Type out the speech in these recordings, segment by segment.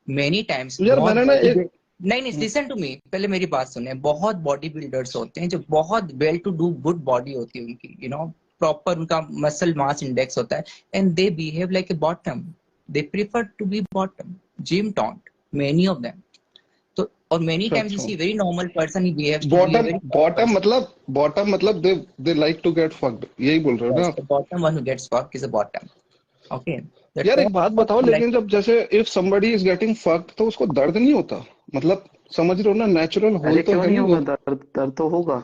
Many times यार बहुत मैंने ना बॉडी, एक नहीं नहीं, लिसन टू मी, पहले मेरी बात सुने। बहुत बॉडी बिल्डर्स होते हैं जो बहुत well to do good body होती है उनकी, प्रॉपर उनका मसल मास इंडेक्स होता है, and they behave like a bottom, they prefer to be bottom, gym toned, many of them. तो और मेनी अच्छा टाइम्स यू अच्छा, see very normal person, he behaves to be a bottom very top bottom person. मतलब they like to get fucked, यही बोल रहे हो ना Yes, आप? the bottom one who gets fucked is a bottom. Okay, the यार एक top बात बताओ, person like, लेकिन जब जैसे if somebody is getting fucked तो उसको दर्द नहीं होता? मतलब समझ रहे हो ना, नेचुरल होल अरे तो क्यों है नहीं नहीं होगा? वो। दर्द दर्द तो होगा।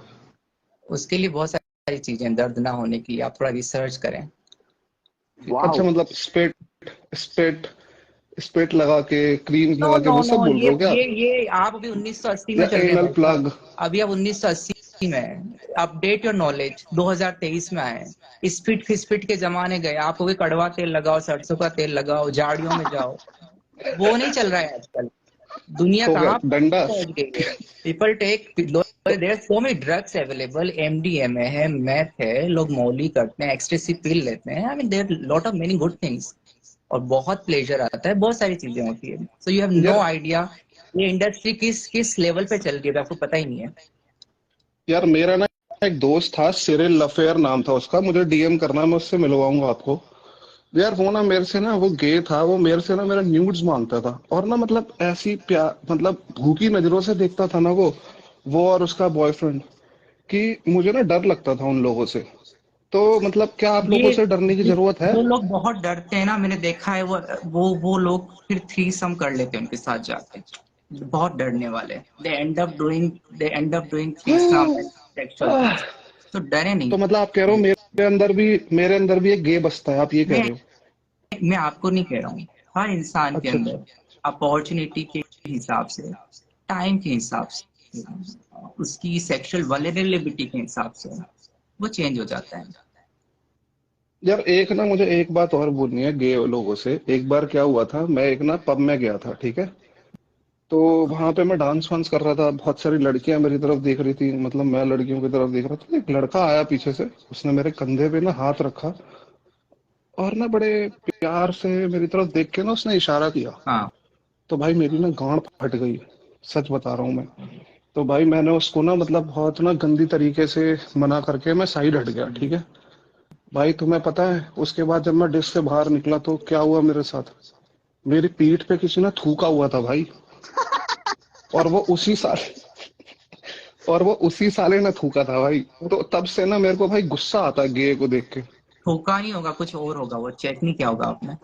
उसके लिए बहुत सारी चीजें दर्द ना होने के लिए, आप थोड़ा रिसर्च करें। अच्छा, वाओ। मतलब स्पेट स्पेट स्पेट लगा के, क्रीम नो लगा के, नो वो नो, सब बोल रहे ये हो क्या ये आप? ये आप अभी 1980 में या चल रहे हैं एनल भाई साहब। प्लग? अभी आप 1980 में हैं। अपडेट योर नॉलेज, 2023 में आए हैं। स्पीड फिस्पिट के जमाने गए, आप कहोगे कड़वा तेल लगाओ, सरसों का तेल लगाओ, झाड़ियों में जाओ। वो नहीं चल रहा है आजकल। दुनिया हो गया कहाँ डंडा। पहुंच गई है। People take, there so many drugs available, MDMA है, मैथ है, लोग मौली करते हैं, एक्सटेसी पिल लेते हैं। I mean there lot of many good things, और बहुत प्लेजर आता है, बहुत सारी चीजें होती है। सो यू हैव नो यार आइडिया ये इंडस्ट्री किस किस लेवल पे चल रही है, आपको पता ही नहीं है। यार मेरा ना एक दोस्त था, सिरिल लफेयर नाम था उसका, मुझे डीएम करना, मैं उससे मिलवाऊंगा आपको। यार वो ना मेरे से ना, वो गे था, वो मेरे से ना मेरा न्यूड्स मांगता था, और ना मतलब ऐसी प्यार, मतलब भूखी नजरों से देखता था ना वो और उसका बॉयफ्रेंड, कि मुझे ना डर लगता था उन लोगों से। तो मतलब क्या आप लोगों ये से डरने की जरूरत है? जो लोग बहुत डरते हैं ना, मैंने देखा है, वो लोग फिर थ्रीसम कर लेते हैं उनके साथ जाके। बहुत डरने वाले, they end up doing threesome and sexual ah, things. तो डरे नहीं। तो मतलब आप कह रहे हो मेरे अंदर भी एक गे बसता है, आप ये कह मैं रहे हो? मैं आपको नहीं कह रहा हूँ, हर इंसान के अच्छा अच्छा। अंदर अपॉर्चुनिटी के हिसाब से, टाइम के हिसाब से, उसकी सेक्सुअल वल्नरेबिलिटी के हिसाब से वो चेंज हो जाता है। यार एक ना, मुझे एक बात और बोलनी है गे लोगों से। एक बार क्या हुआ था, मैं एक ना पब में गया था, ठीक है? तो वहां पे मैं डांस वांस कर रहा था, बहुत सारी लड़कियां मेरी तरफ देख रही थी, मतलब मैं लड़कियों की तरफ देख रहा था। एक लड़का आया पीछे से, उसने मेरे कंधे पे ना हाथ रखा, और ना बड़े प्यार से मेरी तरफ देख के ना उसने इशारा किया। हाँ, तो भाई मेरी ना गांड फट गई, सच बता रहा हूँ मैं। तो भाई मैंने उसको ना, मतलब बहुत ना गंदी तरीके से मना करके मैं साइड हट गया, ठीक है? भाई तुम्हें पता है उसके बाद जब मैं डिस्क से बाहर निकला तो क्या हुआ मेरे साथ? मेरी पीठ पे किसी ने थूका हुआ था भाई। और वो उसी साल और वो उसी साले ने थूका था भाई। तो तब से ना मेरे को भाई गुस्सा आता है गे को देख के। ठोका नहीं होगा, कुछ और होगा, वो चेक नहीं किया होगा आपने।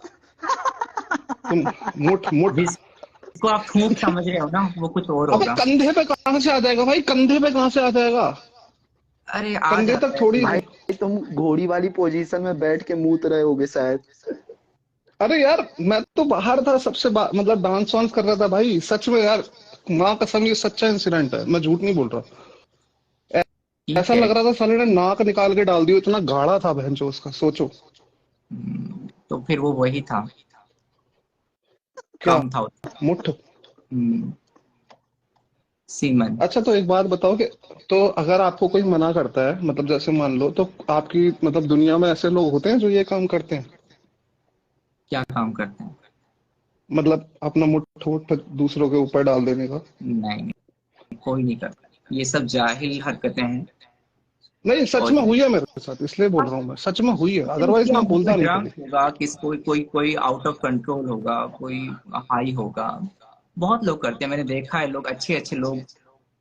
तुम मुठ मुठ जिसको आप थूक समझ रहे हो ना, वो कुछ और अबे होगा। कंधे पे कहाँ से आ जाएगा भाई, कंधे पे कहाँ से आ जाएगा? अरे आ कंधे तक जाता है थोड़ी। भाई तुम घोड़ी वाली पोजीशन में बैठ के मूत रहे होगे शायद। अरे यार मैं तो बाहर था, मतलब डांस वांस कर रहा था भाई, सच में यार। माँ कसम, ये सच्चा इंसिडेंट है, मैं झूठ नहीं बोल रहा। ठीक ऐसा है। लग रहा था साले ने नाक निकाल के डाल दी, इतना गाढ़ा था बहनचोद उसका, सोचो। तो फिर वो वही था, क्या? कम था उसका। मुठ। हम्म, सीमन। अच्छा तो एक बात बताओ कि, तो अगर आपको कोई मना करता है, मतलब जैसे मान लो, तो आपकी मतलब दुनिया में ऐसे लोग होते हैं जो ये काम करते हैं? क्या काम करते हैं? मतलब अपना मुठ मुठ दूसरों के ऊपर डाल देने का? नहीं नहीं, कोई नहीं करता, ये सब जाहिल हरकतें हैं। नहीं, सच और में हुई है मेरे साथ, इसलिए बोल रहा हूँ मैं, सच में हुई है, अदरवाइज क्या मैं होगा, कोई बोलता नहीं ड्रंक कभी। होगा, किस कोई कोई कोई आउट ऑफ कंट्रोल होगा, कोई हाई होगा। बहुत लोग करते हैं, मैंने देखा है, लोग अच्छे अच्छे लोग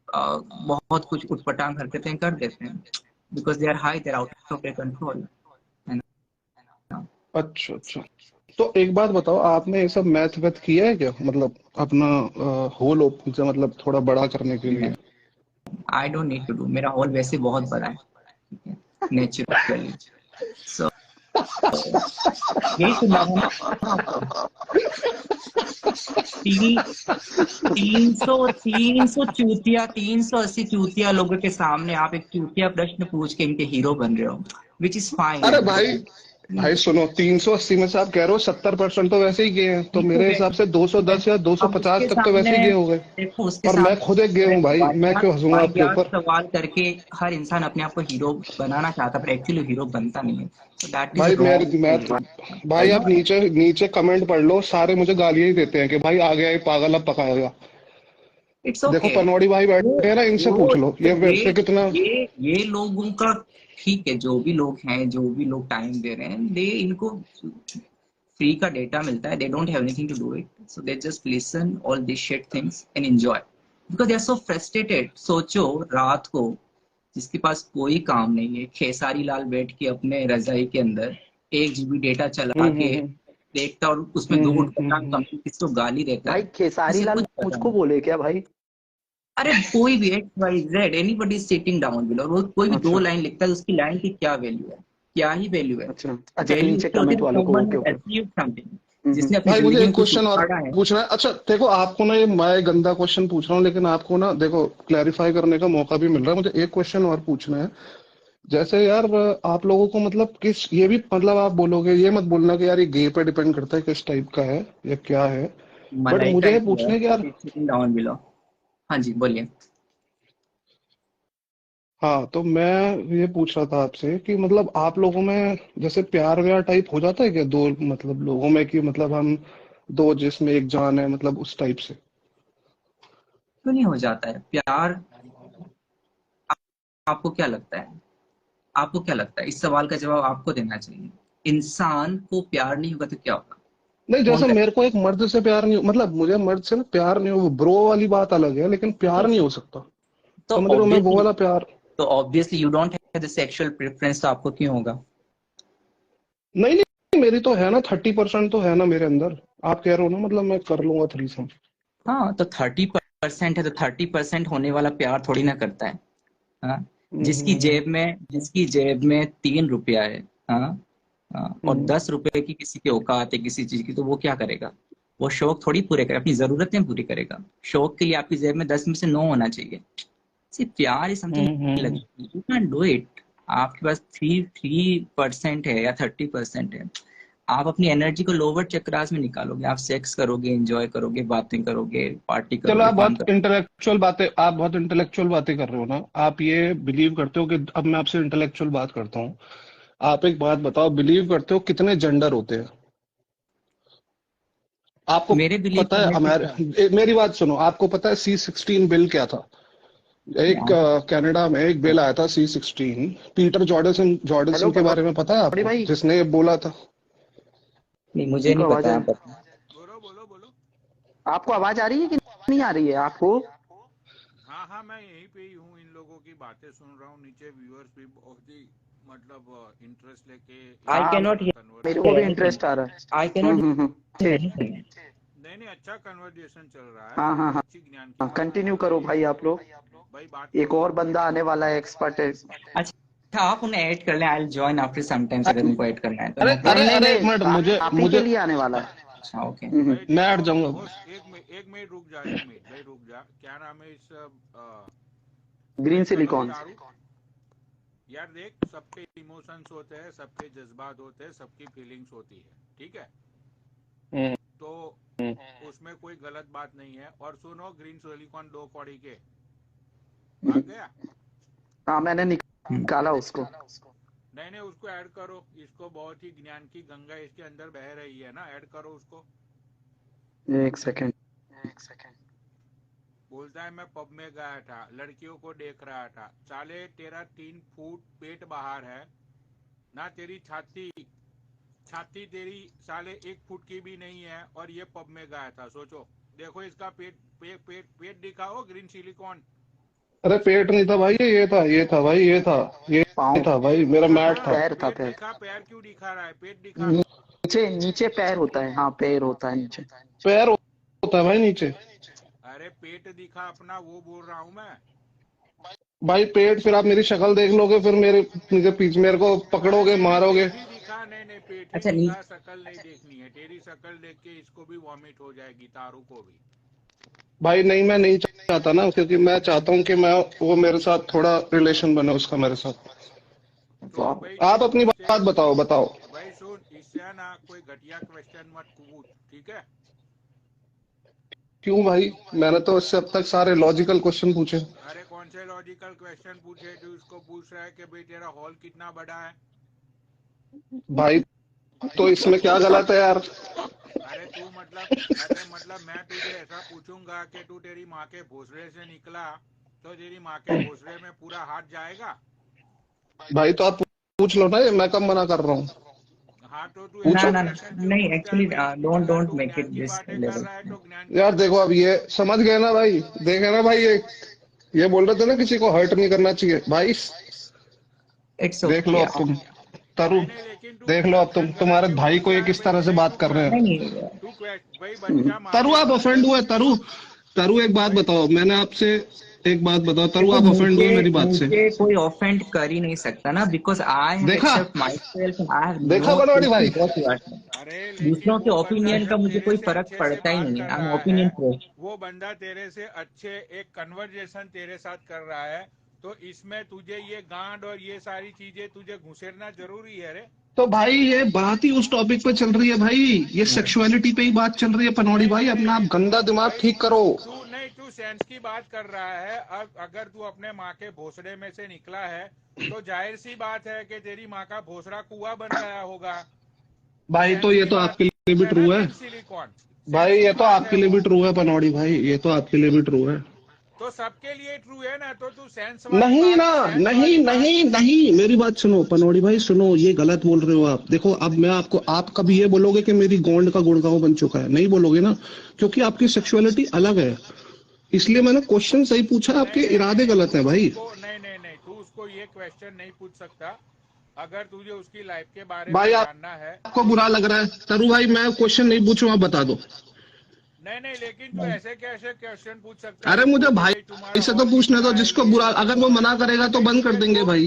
बहुत कुछ उटपटांग हरकतें कर देते हैं, because they are high, they are out of their control, है ना। अच्छा अच्छा। तो एक बात बताओ, आपने ये सब मैथ वैथ किया है क्या, मतलब अपना होल मतलब थोड़ा बड़ा करने के लिए? I don't need to do, मेरा हॉल वैसे बहुत बड़ा है, ठीक है, नेचुरली। सो यही सुनना था ना आपको। तीन 380 चूतिया लोगों के सामने आप एक चूतिया प्रश्न पूछ के इनके हीरो बन रहे हो, विच इज अरे फाइन। भाई, भाई सुनो, 380 में से आप कह रहे हो 70% तो वैसे ही गए हैं, तो ठीक मेरे है, हिसाब से 210 या अब 250 उसके तक तो वैसे सामने ही गए हो गए। देखो, उसके और मैं खुद एक गए सामने हूँ भाई, मैं वाहियात क्यों हंसूंगा आपके वाहियात ऊपर। सवाल करके हर इंसान अपने आप को हीरो बनाना चाहता है, पर एक्चुअली हीरो बनता नहीं है। तो दैट इज भाई मैं रॉन्ग। तो, भाई यू आप नो, नीचे नीचे कमेंट पढ़ लो, सारे मुझे गालियां ही देते हैं कि भाई आ गया ये पागल, अब पकाएगा। इट्स देखो ओके। पनौड़ी भाई वो बैठे हैं ना, इनसे वो पूछ लो ये मेरे ये से कितना। ये लोगों का ठीक है, जो भी लोग हैं, जो भी लोग टाइम दे रहे हैं, दे इनको फ्री का डेटा मिलता है, they don't have anything to do it, so they just listen all this shit things and enjoy, because they are so frustrated. सोचो रात को जिसके पास कोई काम नहीं है, खेसारी लाल बैठ के अपने रजाई के अंदर 1 GB डेटा चला के हम्म। देखता, और उसमें 2 घंटा हम्म। कम किसी को गाली देता भाई है, खेसारी उसे लाल कुछ पता मुझको नहीं। बोले क्या भाई? अरे कोई भी X Y Z anybody sitting down below, वो कोई भी दो अच्छा लाइन लिखता है, उसकी लाइन की क्या वैल्यू है? क्या ही वैल्यू है? अच्छा अच्छा, वैल्यू नीचे उसकी होती कमेंट है वालों को, someone okay has okay. Achieved something, hmm. जिसने अपनी भाई मुझे जिंदगी एक में कुछ क्वेश्चन और उखाड़ा है। पूछना है। अच्छा देखो, आपको ना ये मैं गंदा क्वेश्चन पूछ रहा हूँ, लेकिन आपको ना देखो क्लैरिफाई करने का मौका भी मिल रहा है। मुझे एक क्वेश्चन और पूछना है। जैसे यार आप लोगों को मतलब किस, ये भी मतलब आप बोलोगे, ये मत बोलना कि यार ये गे पे डिपेंड करता है किस टाइप का है या क्या है। बट मलाइका मुझे ये इज पूछना है कि यार, सिटिंग डाउन बिलो। हाँ जी, बोलिए। हाँ तो मैं ये पूछ रहा था आपसे कि मतलब आप लोगों में जैसे प्यार व्यार टाइप हो जाता है क्या दो मतलब लोगों में, कि मतलब हम दो जिसमें एक जान है, मतलब उस टाइप से। क्यों नहीं हो जाता है प्यार? आपको क्या लगता है? आपको क्या लगता है? इस सवाल का जवाब आपको देना चाहिए। इंसान को प्यार नहीं होगा तो क्या होगा? नहीं, कौन जैसे करे? मेरे को एक मर्द से प्यार नहीं, मतलब मुझे मर्द से ना प्यार नहीं हो, ब्रो वाली बात अलग है, लेकिन प्यार तो नहीं हो सकता। तो समझ रहे हो, मैं वो ऑब्वियसली वाला प्यार। तो obviously you don't have the sexual preference, तो आपको क्यों होगा? नहीं नहीं, मेरी तो है ना, 30% तो है ना मेरे अंदर। आप कह रहे हो ना मतलब मैं कर लूंगा थ्रीसम। हाँ, तो 30% है, तो 30% होने वाला प्यार थोड़ी ना करता है। हाँ, जिसकी जेब में 3 रुपया है, हाँ, हाँ, और हम्म। 10 रुपए की किसी की औकात है किसी चीज की, तो वो क्या करेगा? वो शौक थोड़ी पूरे करेगा, अपनी जरूरतें पूरी करेगा। शौक के लिए आपकी जेब में 10 में से 9 होना चाहिए। सिर्फ प्यार is something hmm. Luxury, you can do it. आपके पास 3% है या 30% है, आप अपनी एनर्जी को लोअर चक्रास में निकालोगे, आप सेक्स करोगे, एंजॉय करोगे, बातें करोगे, पार्टी चलो, करोगे, काम आप बहुत इंटेलेक्चुअल बातें कर रहे हो ना। आप ये बिलीव करते हो कि, अब मैं आपसे इंटेलेक्चुअल बात करता हूँ। आप एक बात बताओ, बिलीव करते हो कितने जेंडर होते हैं? आपको मेरे बिलीव पता है करने से क्या? मेरी बात सुनो, आपको पता है C16 बिल क्या था? एक क्या? कनाडा में एक बिल आया था C16। पीटर जॉर्डसन हेलो जॉर्डसन के बारे में पता है पनौड़ी आपको, भाई, जिसने ये बोला था? नहीं, मुझे इनको नहीं आवाज पता, है? आप बताओ। बोलो बोलो बोलो। आपको आवाज आ रही है कि नहीं आ रही है आपको? हाँ हाँ, मैं यहीं पे ही हूँ, इन लोगों की बातें सुन रहा हूँ। नीचे व्यूअर्स भी बहुत ही मतलब इंटरेस्ट लेके आई इस हाँ, कैन नॉट मेरे कन्वर्सेशन को हियर भी को सुन एनीथिंग। इंटरेस्ट आ रहे रहा हैं। है। आई कैन नॉट हियर ठीक। एनीथिंग। नहीं नहीं, अच्छा कन्वर्सेशन चल रहा है, हाँ हाँ बहुत हाँ अच्छी ज्ञान की हाँ, बातें कंटिन्यू हो रही करो है। भाई आप लोग। भाई बात एक करो और आप। बंदा आने वाला है, एक्सपर्ट है। अच्छा, आप उन्हें ऐड कर लें, I will join after some times, अगर उनको ऐड करना है तो अरे नो अरे नहीं प्रॉब्लम। नहीं अरे एक नहीं, मिनट, मुझे आप ही के मुझे लिए आने वाला है। अच्छा, ओके। भाई मैं हट देखो, जाऊंगा। होस्ट एक मिनट रुक जा, एक मिनट भाई रुक जा। क्या नाम है इस ग्रीन भाई करण सिलिकॉन। चारू? यार देख, सबके इमोशंस होते हैं, सबके जज्बात होते हैं, सबकी फीलिंग्स होती है, ठीक है? हम्म। तो हम्म। उसमें कोई गलत बात नहीं है। और सुनो, ग्रीन सिलिकॉन 2 कौड़ी के भाग गया। हाँ, मैंने हम्म। निकाला उसको। नहीं नहीं, उसको ऐड करो। इसको बहुत ही ज्ञान की गंगा इसके अंदर बह रही है ना, ऐड करो उसको। एक सेकेंड। बोलता है मैं पब में गया था, लड़कियों को देख रहा था। साले तेरा 3 फुट पेट बाहर है ना, तेरी छाती छाती तेरी साले 1 फुट की भी नहीं है, और ये पब में गया था। सोचो, देखो इसका पेट पेट दिखाओ, ग्रीन सिलिकॉन। अरे पेट नहीं था भाई, ये था भाई, ये पाँव। था भाई, पेट मेरा दिखा ना, मैट था। पैर था, पेट पैर। दिखा। पैर क्यों दिखा रहा है? पेट दिखा। नीचे नीचे पैर होता है, हाँ पैर होता है नीचे। पैर होता है भाई नीचे। अरे पेट दिखा अपना, वो बोल रहा हूँ मैं। भाई पेट, फिर आप मेरी शक्ल देख लोगे, फिर मेरे पीछे मेरे को अरे पकड़ोगे, नहीं नहीं, मारोगे। पेट ही दिखा। नहीं नहीं, पेट ही अच्छा, दिखा, शक्ल नहीं देखनी है। तेरी शक्ल देख के इसको भी वॉमिट हो जाएगी, तारू को भी। भाई नहीं, मैं नहीं चाहता ना, क्योंकि मैं चाहता हूँ कि मैं, वो मेरे साथ थोड़ा रिलेशन बने उसका मेरे साथ। तो वाह। भाई आप देख, अपनी इससे बात बताओ बताओ। भाई ना, कोई घटिया क्वेश्चन मत पूछ, ठीक है? क्यों भाई, मैंने तो इससे अब तक सारे लॉजिकल क्वेश्चन पूछे। अरे कौन से लॉजिकल क्वेश्चन पूछे? तू उसको पूछ रहा है कि भाई तेरा हॉल कितना बड़ा है? भाई तो इसमें क्या गलत है यार? अरे तू मतलब मैं तुझे ऐसा पूछूंगा कि तू तेरी माँ के भोसड़े से निकला तो तेरी माँ के भोसड़े में पूरा हाथ जाएगा? भाई तो आप पूछ लो ना, ये मैं कब मना कर रहा हूँ? हाँ तो तू ना ऐसा पूछो। ना ना क्वेश्चन क्यों नहीं, पूछता है एक्चुअली भाई? डोंट अगर डोंट तू मेक ज्ञान इट की दिस बातें कर लेवल। रहा है तो ज्ञान की यार देखो, बातें अब कर। ये समझ गए ना भाई? देखे ना भाई, ये बोल रहे थे ना किसी को हर्ट नहीं करना चाहिए भाई। इट्स देख लो ओके। अब तुम, तरु, नहीं नहीं, लेकिन तू देख लो अब तुम, क्वेश्चन गलत तुम्हारे क्यों भाई को पूछता ये है किस भाई? तरह से नहीं बात तू कर रहे हैं। नहीं भाई बच्चा माँ तरु के आप ऑफेंड भोसड़े हुए? तरु, तरु एक बात भाई बताओ, मैंने आपसे एक बात बताओ, तरु देखो, आप ऑफेंड मुझे हुए मेरी बात से? मुझे कोई ऑफेंड कर ही नहीं सकता ना, बिकॉज आई हैव देखा, except my self and I have देखा नो बनवाड़ी टू भाई? What you are saying। अरे लेकिन दूसरों के वो बंदा ओपिनियन का जब मुझे तेरे कोई से फर्क अच्छे से पड़ता ही बात नहीं है। कर आई एम रहा है, ओपिनियन प्रो। वो बंदा तेरे से अच्छे एक कन्वर्जेशन तेरे साथ कर रहा है, तो इसमें तुझे ये गांड और ये सारी चीजें तुझे घुसेरना जरूरी है रे? तो भाई ये बात ही उस टॉपिक पे चल रही है भाई, ये सेक्सुअलिटी पे ही बात चल रही है पनौड़ी नहीं भाई, नहीं अपना आप नहीं गंदा दिमाग भाई, ठीक करो। तू सेंस की बात कर रहा है। अब अगर तू अपने माँ के भोसड़े में से निकला है तो जाहिर सी बात है कि तेरी माँ का भोसड़ा कुआं बन गया होगा। भाई तो सेंस ये की तो बात आपके लिए भी है ना, ट्रू है बिन सिलिकॉन। भाई, सेंस ये की तो बात है आपके लिए वो। भी ट्रू है पनौड़ी भाई, ये तो आपके लिए भी ट्रू है। तो सबके लिए ट्रू है ना, तो तू नहीं ना, नहीं वाली बात। नहीं नहीं, मेरी बात सुनो पनौड़ी भाई, सुनो, ये गलत बोल रहे हो आप। देखो अब मैं आपको, आप कभी ये बोलोगे कि मेरी गोंड का गुड़गांव बन चुका है, नहीं बोलोगे ना, क्योंकि आपकी सेक्सुअलिटी अलग है। इसलिए मैंने क्वेश्चन सही पूछा, आपके नहीं नहीं इरादे नहीं, गलत है भाई। तू उसको ये क्वेश्चन नहीं पूछ सकता। अगर तुझे उसकी लाइफ के बारे भाई में जानना है आपको तो बुरा लग रहा है तरु भाई, मैं क्वेश्चन नहीं पूछूं, आप बता दो। नहीं नहीं, लेकिन तू ऐसे कैसे क्वेश्चन पूछ सकता है अरे मुझे उसको कि भाई भाई तुम्हारा से तो हॉल पूछने कितना दो, है, जिसको ये बुरा, है वो अगर वो है। मना करेगा तो भाई बंद कर देंगे भाई।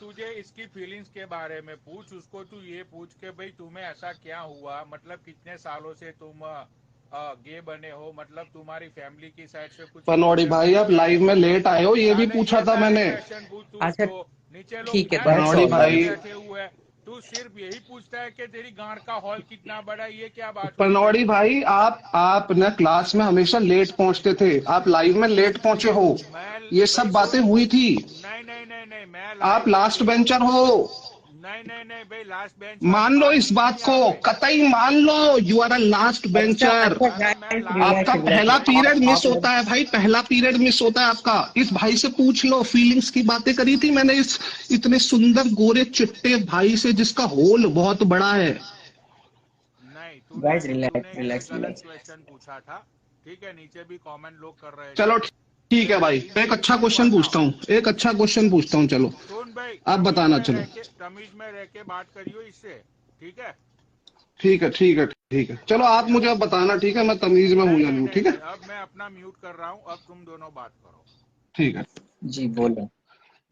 तुझे इसकी फीलिंग्स के बारे में पूछ उसको। तू ये पूछ के भाई तुम्हें ऐसा क्या हुआ, मतलब कितने सालों से तुम गे बने हो, मतलब तुम्हारी फैमिली की साइड से कुछ पनौड़ी भाई आप इंटरफेरेंस है? लाइव में लेट आए हो, ये भी साले पूछा ये था सारे मैंने। क्वेश्चन पूछ तू अच्छा उसको। नीचे लोग ठीक है, ध्यान दैट्स पनौड़ी ऑल एक्सरसाइज में राइट। भाई, बैठे हुए हैं। तू सिर्फ यही पूछता है कि तेरी गांड का हॉल कितना बड़ा है, ये क्या बात हुई भाई? पनौड़ी भाई आप ना क्लास में हमेशा लेट पहुंचते थे, आप लाइव में लेट पहुंचे हो, मैं ये भाई सब बातें सुन, हुई थी। नहीं नहीं नहीं नहीं, मैं आप लाइव में लास्ट लेट। बेंचर हो, नहीं नहीं नहीं भाई, लास्ट बेंच वाली मान लो बात इस नहीं है बात को, यहाँ पे। कतई मान लो, यू आर अ लास्ट अच्छा बेंचर। अच्छा अरे मैं गाइस, लास्ट आपका रिलैक्स बेंच पहला रिलैक्स। भाई। पीरियड मिस आप होता है भाई, पहला पीरियड मिस होता है आपका। इस भाई से पूछ लो, फीलिंग्स की बातें करी थी मैंने इस इतने सुंदर गोरे चिट्टे भाई से, जिसका होल बहुत बड़ा है। नहीं, गाइस, तूने रिलैक्स ये रिलैक्स गलत रिलैक्स। क्वेश्चन पूछा था। ठीक है, नीचे भी कमेंट लोग कर रहे थे चलो ठीक कि है भाई भाई, इन एक अच्छा सिलिकॉन को क्वेश्चन हटाओ। पूछता हूँ, एक अच्छा क्वेश्चन पूछता हूँ, चलो सुन भाई, आप बताना। चलो तमीज में रह के बात करियो इससे, ठीक है? ठीक है, ठीक है, ठीक है, चलो आप मुझे अब बताना, ठीक है, मैं तमीज में हूँ नहीं या नहीं नहीं हूँ, नहीं ठीक है? नहीं, अब मैं अपना म्यूट कर रहा हूँ, अब तुम दोनों बात करो। ठीक है। जी बोले,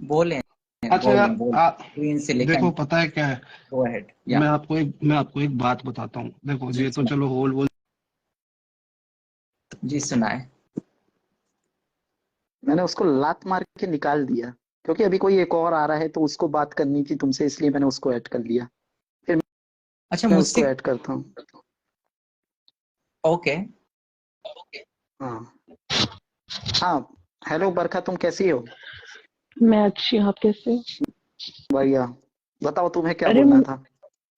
बोले अच्छा बोले यार बोले। क्वीन देखो सिलिकन, पता है क्या है, गो अहेड या। मैं आपको एक बात बताता हूँ। देखो जी ये तो सुना, चलो होल वोल, जी सुनाए। मैंने उसको लात मार के निकाल दिया, क्योंकि अभी कोई एक और आ रहा है तो उसको बात करनी थी तुमसे, इसलिए मैंने उसको ऐड कर लिया। फिर अच्छा मैं मुझसे, उसको ऐड करता हूँ। ओके। हाँ हाँ। हेलो बरखा, तुम कैसी हो? मैं अच्छी हूँ, आप कैसे हो? बढ़िया। बताओ तुम्हें क्या अरे बोलना था?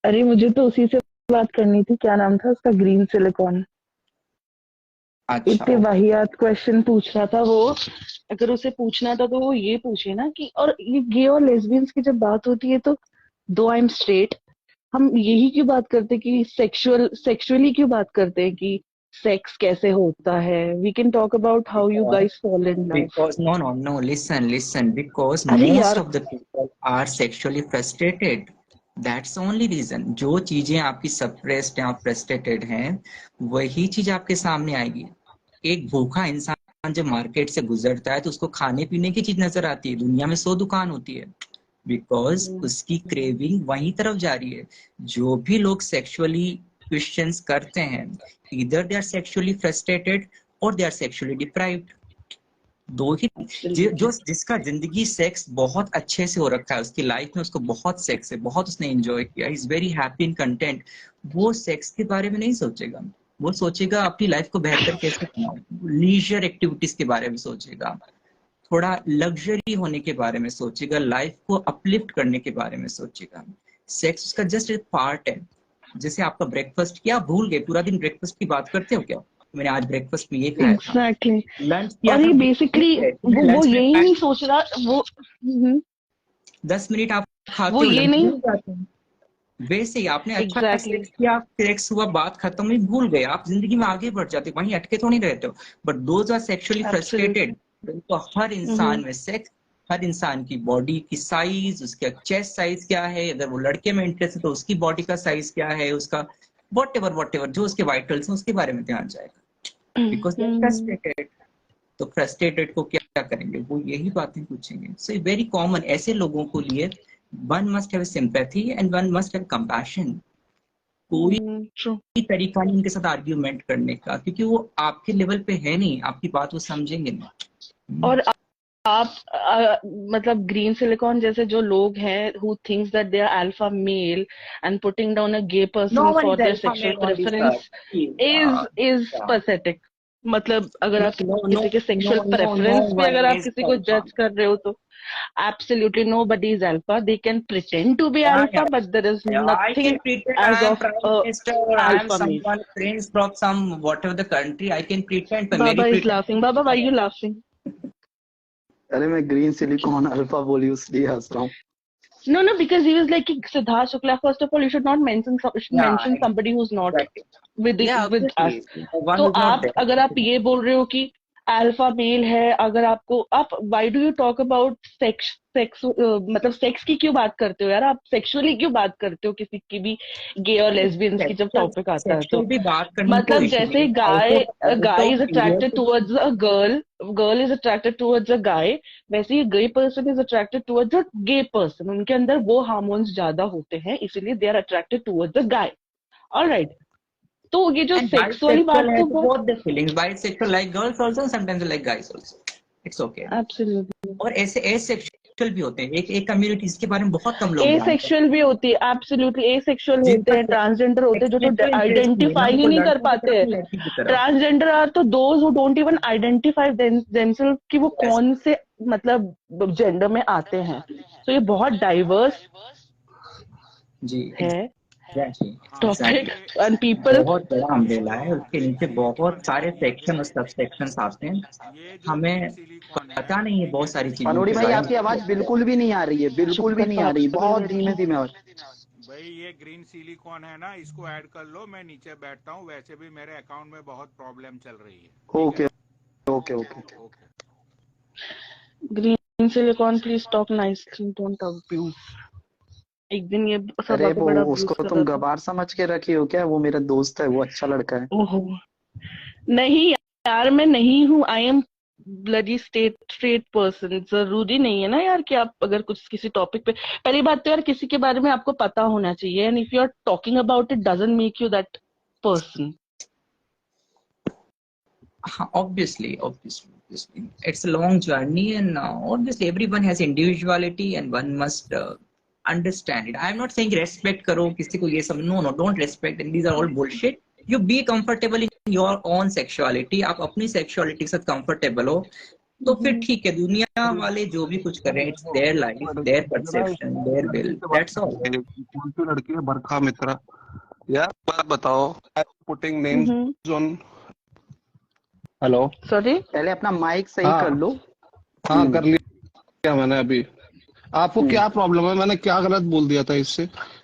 अरे मुझे तो उसी से बात करनी थी, क्या नाम था उसका, ग्रीन सिलिकॉन। अच्छा इतने ओके। वाहियात क्वेश्चन पूछ रहा था वो। अगर उसे पूछना था तो वो ये पूछे ना कि, और ये गे और लेस्बियंस की जब बात होती है तो, दो आई एम स्ट्रेट, हम यही क्यों बात करते कि सेक्सुअली क्यों बात करते हैं कि सेक्स कैसे होता है? We can talk about how you Because guys fall in love. because no, listen, because अरे most यार, of the people are sexually frustrated. That's the only reason. जो चीजें आपकी suppressed या frustrated हैं, वही चीज आपके सामने आएगी। एक भूखा इंसान जब मार्केट से गुजरता है तो उसको खाने पीने की चीज नजर आती है, दुनिया में 100 दुकान होती है, बिकॉज उसकी क्रेविंग वहीं तरफ जा रही है। जो भी लोग सेक्सुअली क्वेश्चंस करते हैं, इधर दे आर सेक्सुअली फ्रस्ट्रेटेड और दे आर सेक्सुअली डिप्राइव्ड। दो ही जो जिसका जिंदगी सेक्स बहुत अच्छे से हो रखा है, उसकी लाइफ में उसको बहुत सेक्स है, बहुत उसने एंजॉय किया, is very happy in content, वो सेक्स के बारे में नहीं सोचेगा। वो सोचेगा अपनी लाइफ को बेहतर कैसे बनाऊं, लीजर एक्टिविटीज के बारे में सोचेगा, थोड़ा लग्जरी होने के बारे में सोचेगा, लाइफ को अपलिफ्ट करने के बारे में सोचेगा। सेक्स उसका जस्ट एक पार्ट है। जैसे आपका ब्रेकफास्ट, क्या भूल गए, पूरा दिन ब्रेकफास्ट की बात करते हो क्या? मैंने आज ब्रेकफास्ट में ये खाया था, एग्जैक्टली। लंच किया और था, ये बेसिकली वो लंच में यही नहीं सोच रहा, वो 10 मिनट आप खाते वो हो, ये लंच नहीं, भूल जाते हैं। वैसे ही आपने अच्छा एग्जैक्टली सेक्स किया, सेक्स हुआ, बात खत्म हुई, भूल गए, आप जिंदगी में आगे बढ़ जाते हो, वहीं अटके तो नहीं रहते हो। But those are sexually frustrated. तो हर इंसान में सेक्स, हर इंसान की बॉडी की साइज, उसका चेस्ट साइज क्या है, अगर वो लड़के में इंटरेस्ट है तो उसकी बॉडी का साइज क्या है, उसका वॉट एवर जो उसके वाइटल्स हैं उसके बारे में ध्यान जाएगा, बिकॉज दे आर फ्रस्ट्रेटेड। तो फ्रस्ट्रेटेड को क्या करेंगे, वो यही बातें पूछेंगे। सो वेरी कॉमन, ऐसे लोगों को लिए one must have sympathy and one must have compassion। कोई ट्रू। तरीका नहीं उनके साथ आर्ग्यूमेंट करने का, क्योंकि वो आपके लेवल पे है नहीं, आपकी बात वो समझेंगे नहीं। और आप मतलब ग्रीन सिलिकॉन जैसे जो लोग हैं who thinks that they are alpha male and putting down a gay person No one for is their alpha sexual male on this preference earth। is pathetic। मतलब अगर आप No, किसी के सेक्सुअल no प्रेफरेंस पे one अगर आप is किसी को alpha। जज कर रहे हो तो absolutely nobody is alpha। they can pretend to be Yeah, alpha but there is I nothing can pretend I as am of prime a minister, I am alpha male। someone prince from some whatever the country, I can pretend, but Baba मेरी is laughing। Baba, why are you laughing? अरे मैं green silicon alpha बोली इसलिए हंस रहा हूँ। No, no, because he was like Siddharth Shukla. First of all, you should not mention Yeah, mention somebody who's not exactly। with Yeah, with us। obviously one तो who's not आप there। अगर आप ये बोल रहे हो कि अल्फा मेल है, अगर आपको आप why do you talk about sex मतलब सेक्स की क्यों बात करते हो यार? आप सेक्सुअली क्यों बात करते हो किसी की भी, गे और लेस्बियंस की जब टॉपिक आता है तो? सेक्सुअल भी बात करने में कोई मतलब इशू नहीं जैसे है। Guy is attracted period towards a girl, girl is attracted towards a guy, वैसे ही gay person is attracted towards a gay person. उनके अंदर वो हार्मोन्स ज्यादा होते हैं, इसीलिए they are attracted towards a guy. Alright. तो ये जो एंड सेक्स वाली बाइसेक्सुअल बात है तो तो बहुत both the feelings, bisexual like girls also, sometimes like guys also, it's okay. Absolutely. और ऐसे एसेक्सुअल भी होते हैं, एक कम्युनिटी, इसके बारे में बहुत कम लोग जानते हैं, एसेक्सुअल भी होती है, एब्सोल्युटली एसेक्सुअल होते जिनका हैं, ट्रांसजेंडर होते हैं जो तो सेक्सुअल इंटरेस्ट नहीं है ना, आइडेंटिफाई ही उनको नहीं कर लड़कों की पाते तरफ हैं। नहीं लड़की की तरफ। ट्रांसजेंडर आर तो those who don't even identify themselves कि वो Yes, कौन से मतलब जेंडर में आते हैं। तो ये बहुत डाइवर्स जी है एग्जैक्टली हाँ टॉपिक एग्जैक्टली। ये एंड पीपल। बहुत बड़ा अम्ब्रेला है, उसके नीचे बहुत सारे सेक्शन और सब सेक्शंस आते हैं। ये जो ग्रीन हमें सिलिकॉन है, पता नहीं है ठीक है, बहुत सारी चीजों मनोड़ी के भाई बारे आपकी आवाज बिल्कुल भी नहीं आ रही है, बिल्कुल चुप भी कर नहीं आ पागल रही, बहुत धीमे लड़की। धीमे। और भाई ये ग्रीन सिलिकॉन है ना, इसको ऐड कर लो, मैं नीचे बैठता हूँ, वैसे भी मेरे अकाउंट में बहुत प्रॉब्लम चल रही है, ठीक ओके है। Okay okay. Okay. Green silicon please talk nicely, don't abuse. एक दिन ये सभा अरे पे वो बड़ा अब्यूज उसको कर तुम रहा था। गवार समझ के रखी हो क्या? वो मेरा दोस्त है, वो अच्छा लड़का है। ओहो नहीं यार, मैं नहीं हूँ। I am bloody straight person. जरूरी नहीं है ना यार कि आप अगर कुछ किसी टॉपिक पे, पहली बात तो यार किसी के बारे में आपको पता होना चाहिए, and if you are talking about it doesn't make you that person. obviously it's a long journey, and obviously everyone has individuality and one must understand it. I'm not saying respect karo kisi ko ye sab, no, don't respect, and these are all bullshit। you be comfortable in your own sexuality, आप अपनी sexuality के साथ comfortable हो तो फिर ठीक है। दुनिया वाले जो भी कुछ कर रहे हैं, it's their life, their perception, their will, that's all. कौन सी लड़की है? बरखा मित्रा। यार बात बताओ, putting names on. Hello, sorry. पहले अपना माइक सही कर हाँ लो। हाँ कर लिया मैंने अभी। आपको क्या प्रॉब्लम है? मैंने क्या गलत बोल दिया था इससे?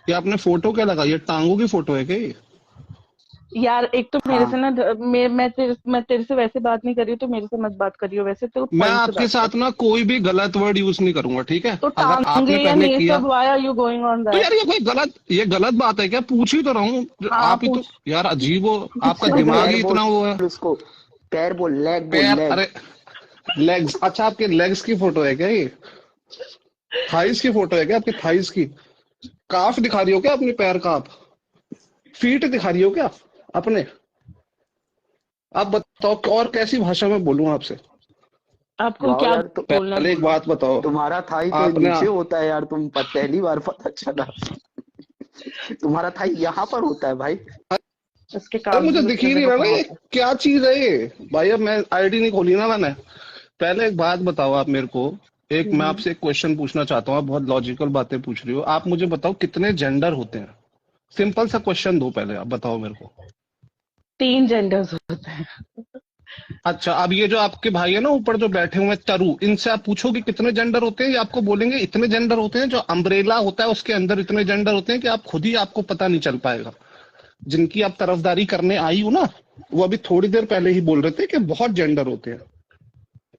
ये आपने फोटो क्या लगाई है? टांगों की फोटो है क्या ये? यार एक तो मेरे हाँ से ना मैं तेरे से वैसे बात नहीं कर रही हूँ, तो मेरे से मत बात करियो, वैसे तो मैं पॉइंट से आपके बात कर। साथ ना कोई भी गलत वर्ड यूज नहीं करूंगा, ठीक है? तो अगर टांगे आपने या पहले ये किया सब, why are you going on to that? यार ये गलत बात है क्या? पूछ ही तो रहा हूँ। हाँ आप ही तो पूछ। यार अजीब हो, आपका पूछ दिमाग पैर ही बोल इतना वो है। उसको, पैर बोल, लेग बोल, पैर? लेग। अरे लेग्स? अच्छा आपके लेग्स की फोटो है क्या ये? थाइस की फोटो है क्या आपकी? थाइस की काफ दिखा रही हो क्या? अपने पैर का आप फीट दिखा रही हो क्या अपने? आप बताओ और कैसी भाषा में बोलूं आपसे? आपको वाह क्या यार, तो बोलना पहले एक बात बताओ, तुम्हारा थाई तो आपने नीचे होता है यार, पहली बार पता चला। तुम्हारा थाई यहाँ पर होता है भाई। उसके अरे काब्ज मुझे में दिख ही उसने नहीं देखो रहा ना कहाँ ये पे। क्या चीज है ये। भाई अब मैं आईडी नहीं खोली ना मैंने। पहले एक बात बताओ आप मेरे को, एक मैं हम्म, आपसे एक क्वेश्चन पूछना चाहता हूँ, आप बहुत लॉजिकल बातें पूछ रही हो। आप मुझे बताओ कितने जेंडर होते हैं? सिंपल सा क्वेश्चन दो, पहले आप बताओ मेरे को। 3 जेंडर्स होते हैं। अच्छा, अब ये जो आपके भाई है ना ऊपर जो बैठे हुए हैं तरु, इनसे आप पूछोगे कितने जेंडर होते हैं, ये आपको बोलेंगे इतने जेंडर होते हैं। जो अम्ब्रेला होता है उसके अंदर इतने जेंडर होते हैं कि आप खुद ही आपको पता नहीं चल पाएगा। जिनकी आप तरफदारी करने आई हो ना, वो अभी थोड़ी देर पहले ही बोल रहे थे कि बहुत जेंडर होते हैं।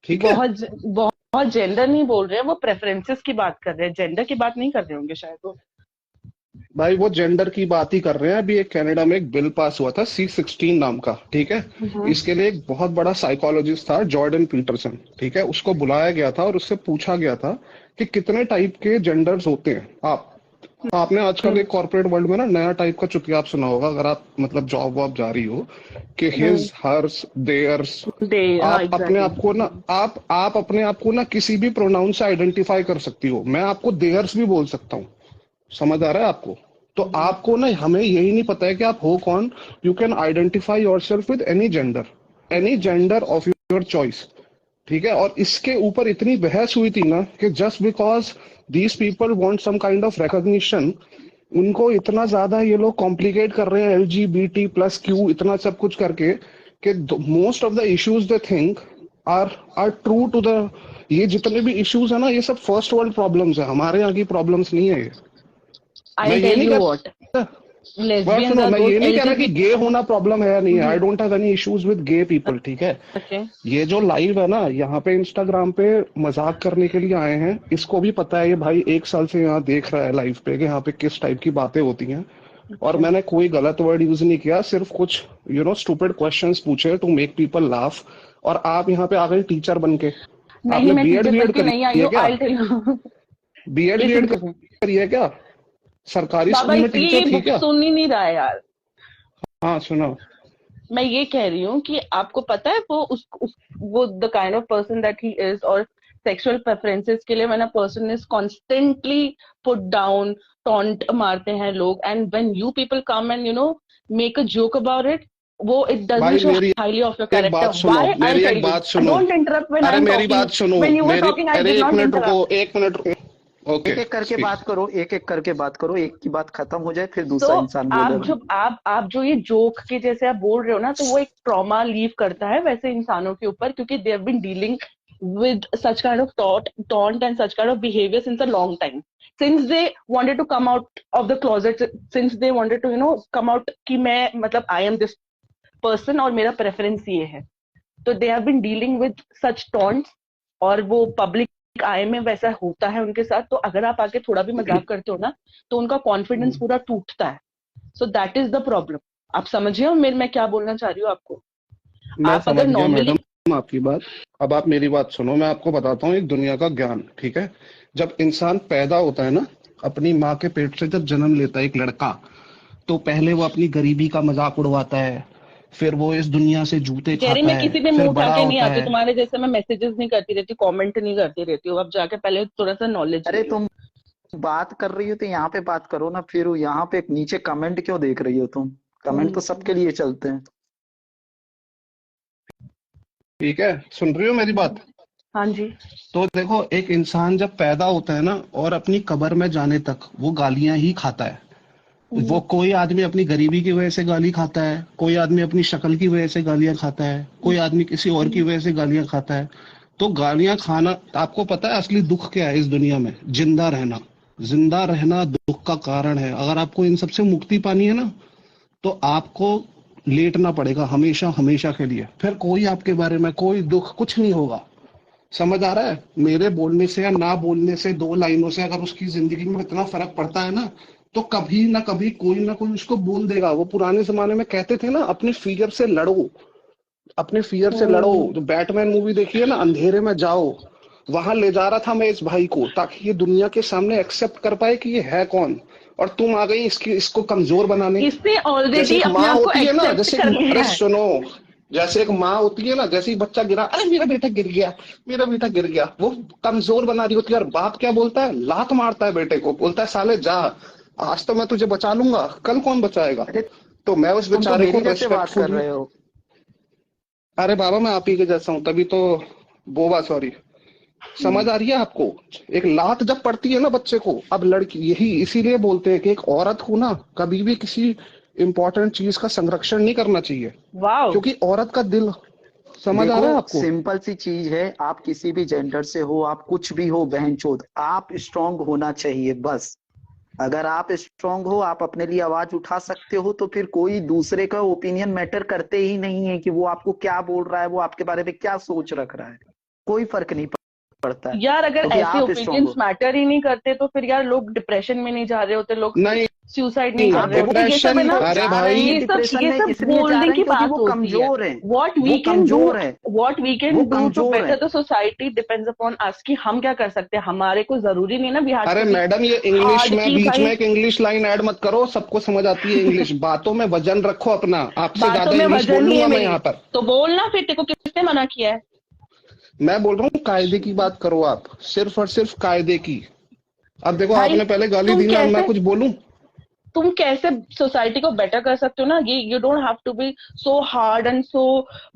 ठीक है बहुत जेंडर नहीं बोल रहे हैं, वो प्रेफरेंसेस की बात कर रहे हैं, जेंडर की बात नहीं कर रहे होंगे शायद वो। भाई, वो जेंडर की बात ही कर रहे हैं। अभी एक कनाडा में एक बिल पास हुआ था C16 नाम का, ठीक है। हम्म, इसके लिए एक बहुत बड़ा साइकोलॉजिस्ट था जॉर्डन पीटरसन, ठीक है। उसको बुलाया गया था और उससे पूछा गया था कि कितने टाइप के जेंडर्स होते हैं। आपने आजकल हम्म, एक कॉर्पोरेट वर्ल्ड में ना नया टाइप का चुतिया आप सुना होगा, अगर आप मतलब जॉब वॉब जा रही हो, कि हम्म, हिज हर्स देयर्स। दे हाँ आप अपने एग्जैक्टली। आप को ना आप अपने आप को ना किसी भी प्रोनाउन से आइडेंटिफाई कर सकती हो। मैं आपको देयर्स भी बोल सकता हूँ, समझ आ रहा है आपको? तो आपको ना, हमें यही नहीं पता है कि आप हो कौन। You can identify your self with any gender of your choice, ठीक है। और इसके ऊपर इतनी बहस हुई थी ना कि just because these people want some kind of recognition, उनको इतना ज्यादा ये लोग कॉम्प्लिकेट कर रहे हैं LGBT+Q इतना सब कुछ करके, कि most of the issues they think are true to the, ये जितने भी इश्यूज है ना, ये सब फर्स्ट वर्ल्ड प्रॉब्लम्स है, हमारे यहाँ की प्रॉब्लम्स नहीं है ये। मैं आई ये टेल नहीं यू कह व्हाट, रहा, बात लेस्बियंस सुनो, आर मैं दोज ये नहीं कह रहा कि LGBT। गे होना प्रॉब्लम है या नहीं है। I don't have any issues with gay people, ठीक है। ओके, ये जो लाइव है ना यहाँ पे इंस्टाग्राम पे, मजाक करने के लिए आए हैं। इसको भी पता है ये भाई 1 साल से यहाँ देख रहा है लाइव पे कि यहाँ पे किस टाइप की बातें होती हैं। और ओके। मैंने कोई गलत वर्ड यूज नहीं किया, सिर्फ कुछ स्टूपिड क्वेश्चंस पूछे टू मेक पीपल लाफ। और आप यहाँ पे आ गए टीचर बन के। नहीं, आपने मैं बीएड टीचर बन बीएड के करी नहीं आई है हूँ, क्या? I tell you. बीएड लिसन बीएड टू मी। करी है क्या? सरकारी बाबा स्कूल में ये टीचर थी बुक क्या? सुन ही नहीं रहा है यार। हाँ सुनो। मैं ये कह रही हूँ कि आपको पता है वो the kind of person that he is, और सेक्सुअल प्रेफरेंसेस के लिए when a person is constantly put down, taunt मारते हैं लोग, and when you people come and make a joke about it, वो इट डजंट भाई शो मेरी highly of your एक कैरेक्टर। बात सुनो, व्हाई? आई मेरी टेल एक यू, बात सुनो। डोंट इंटरप्ट व्हेन आई अरे एम मेरी टॉकिंग। बात सुनो, व्हेन यू वर मेरी, टॉकिंग आई अरे डिड एक नॉट मिनट रुको, इंटरप्ट। एक मिनट रुको। एक ओके एक करके स्पीक। बात करो, एक एक करके बात करो, एक की बात खत्म हो जाए फिर तो दूसरा इंसान बोलेगा। आप जो ये जोक के जैसे आप बोल रहे हो ना, तो वो एक ट्रॉमा लीव करता है वैसे इंसानों के ऊपर, क्योंकि they have been dealing with such kind of taunt and such kind of behavior since a long time, since they wanted to come out of the closet, since they wanted to come out कि मैं मतलब I am this person और मेरा preference ये है। तो they have been dealing with such taunts, और वो पब्लिक आई में वैसा होता है उनके साथ। तो अगर आप आके थोड़ा भी मजाक करते हो ना, तो उनका कॉन्फिडेंस पूरा टूटता है। So that is the problem. आप समझिए हो मैं क्या बोलना चाह रही हूँ आपको। मैं आप समझ अगर गया नॉर्मली, मैडम आपकी बात। अब आप मेरी बात सुनो, मैं आपको बताता हूँ एक दुनिया का ज्ञान, ठीक है। जब इंसान पैदा होता है ना, अपनी माँ के पेट से जब जन्म लेता है एक लड़का, तो पहले वो अपनी गरीबी का मजाक उड़वाता है, फिर वो इस दुनिया से जूते जेरी खाता मैं है, किसी पे फिर मुंह उठा बड़ा के नहीं होता आती है। तुम्हारे जैसे, मैं मैसेजेस नहीं करती रहती, कमेंट नहीं करती रहती हूँ। अब जाके पहले थोड़ा सा नॉलेज अरे ले लो। तुम बात कर रही हो तो यहाँ पे बात करो ना, फिर यहाँ पे नीचे कमेंट क्यों देख रही हो तुम? कमेंट तो सबके लिए चलते हैं। ठीक है, सुन रही हो मेरी बात? हाँ जी। तो देखो, एक इंसान जब पैदा होता है ना, और अपनी कब्र में जाने तक वो गालियां ही खाता है। वो कोई आदमी अपनी गरीबी की वजह से गाली खाता है, कोई आदमी अपनी शक्ल की वजह से गालियां खाता है, कोई आदमी किसी और की वजह से गालियां खाता है। तो गालियां खाना, आपको पता है असली दुख क्या है इस दुनिया में? जिंदा रहना। जिंदा रहना दुख का कारण है। अगर आपको इन सबसे मुक्ति पानी है ना, तो आपको लेटना पड़ेगा हमेशा हमेशा के लिए। फिर कोई आपके बारे में कोई दुख कुछ नहीं होगा। समझ आ रहा है? मेरे बोलने से या ना बोलने से, 2 लाइनों से अगर उसकी जिंदगी में इतना फर्क पड़ता है ना, तो कभी ना कोई उसको बोल देगा। वो पुराने जमाने में कहते थे ना, अपने फियर से लड़ो, अपने फियर से लड़ो। जो बैटमैन मूवी देखी है ना, अंधेरे में जाओ, वहां ले जा रहा था मैं इस भाई को, ताकि ये दुनिया के सामने एक्सेप्ट कर पाए कि ये है कौन। और तुम आ गई इसको कमजोर बनाने। इसने जैसे ऑलरेडी एक अपने माँ आप को होती है ना, एक्सेप्ट जैसे कर लिया अरे है। सुनो, जैसे एक माँ होती है ना, जैसे ही बच्चा गिरा, अरे मेरा बेटा गिर गया, मेरा बेटा गिर गया, वो कमजोर बना रही होती है। और बाप क्या बोलता है, लात मारता है बेटे को, बोलता है साले जा, आज तो मैं तुझे बचा लूंगा, कल कौन बचाएगा। अरे तो मैं उस तुम तो बेचारे को मेरी जैसे बात कर रेस्पेक्टफुली, रहे हो। अरे बाबा मैं आप ही के जैसा हूं तभी तो, बोबा सॉरी, समझ आ रही है आपको। एक लात जब पड़ती है ना बच्चे को, अब लड़की, यही इसीलिए बोलते हैं कि एक औरत को ना कभी भी किसी इंपॉर्टेंट चीज का संरक्षण नहीं करना चाहिए, वाओ। क्योंकि औरत का दिल, समझ आ देखो रहा है आपको। सिंपल सी चीज है, आप किसी भी जेंडर से हो, आप कुछ भी हो बहनचोद, आप स्ट्रांग होना चाहिए बस। अगर आप स्ट्रांग हो, आप अपने लिए आवाज उठा सकते हो, तो फिर कोई दूसरे का ओपिनियन मैटर करते ही नहीं है कि वो आपको क्या बोल रहा है, वो आपके बारे में क्या सोच रख रहा है, कोई फर्क नहीं पड़ता है, यार अगर क्योंकि ऐसे आप स्ट्रांग ओपिनियंस हो। मैटर ही नहीं करते तो फिर यार लोग डिप्रेशन में नहीं जा रहे होते, लोग नहीं, सुसाइड नहीं कर आप रहे होते। ये सब डिप्रेशन, है ना, लोग अरे जा रहे भाई, हैं ये सब डिप्रेशन ये में, सब इसलिए जा बोलने रहे हैं की क्योंकि बात वो होती है। कमजोर हैं। व्हाट वो वी कैन डू, कमजोर है, व्हाट वी वो कैन डू टू कमजोर बेटर है। The society depends upon us, कि हम क्या कर सकते हैं। हमारे को जरूरी नहीं ना वी हैव अरे टू बी मैडम ये इंग्लिश हार्ड में की बीच भाई। में एक इंग्लिश लाइन ऐड मत करो, सबको समझ आती है इंग्लिश, बातों में वजन रखो अपना, आपसे बातों ज्यादा में इंग्लिश बोल वजन नहीं है लूंगा मैं मेरी, यहाँ पर। तो बोलना फिर, तेरे को किसने मना किया है? मैं बोल रहा हूँ कायदे की बात करो आप, सिर्फ और सिर्फ कायदे की। अब देखो भाई आपने पहले गाली तुम दी ना, मैं कैसे कुछ बोलूं। सोसाइटी को बेटर कर सकते हो ना, ये you don't have to be so hard and so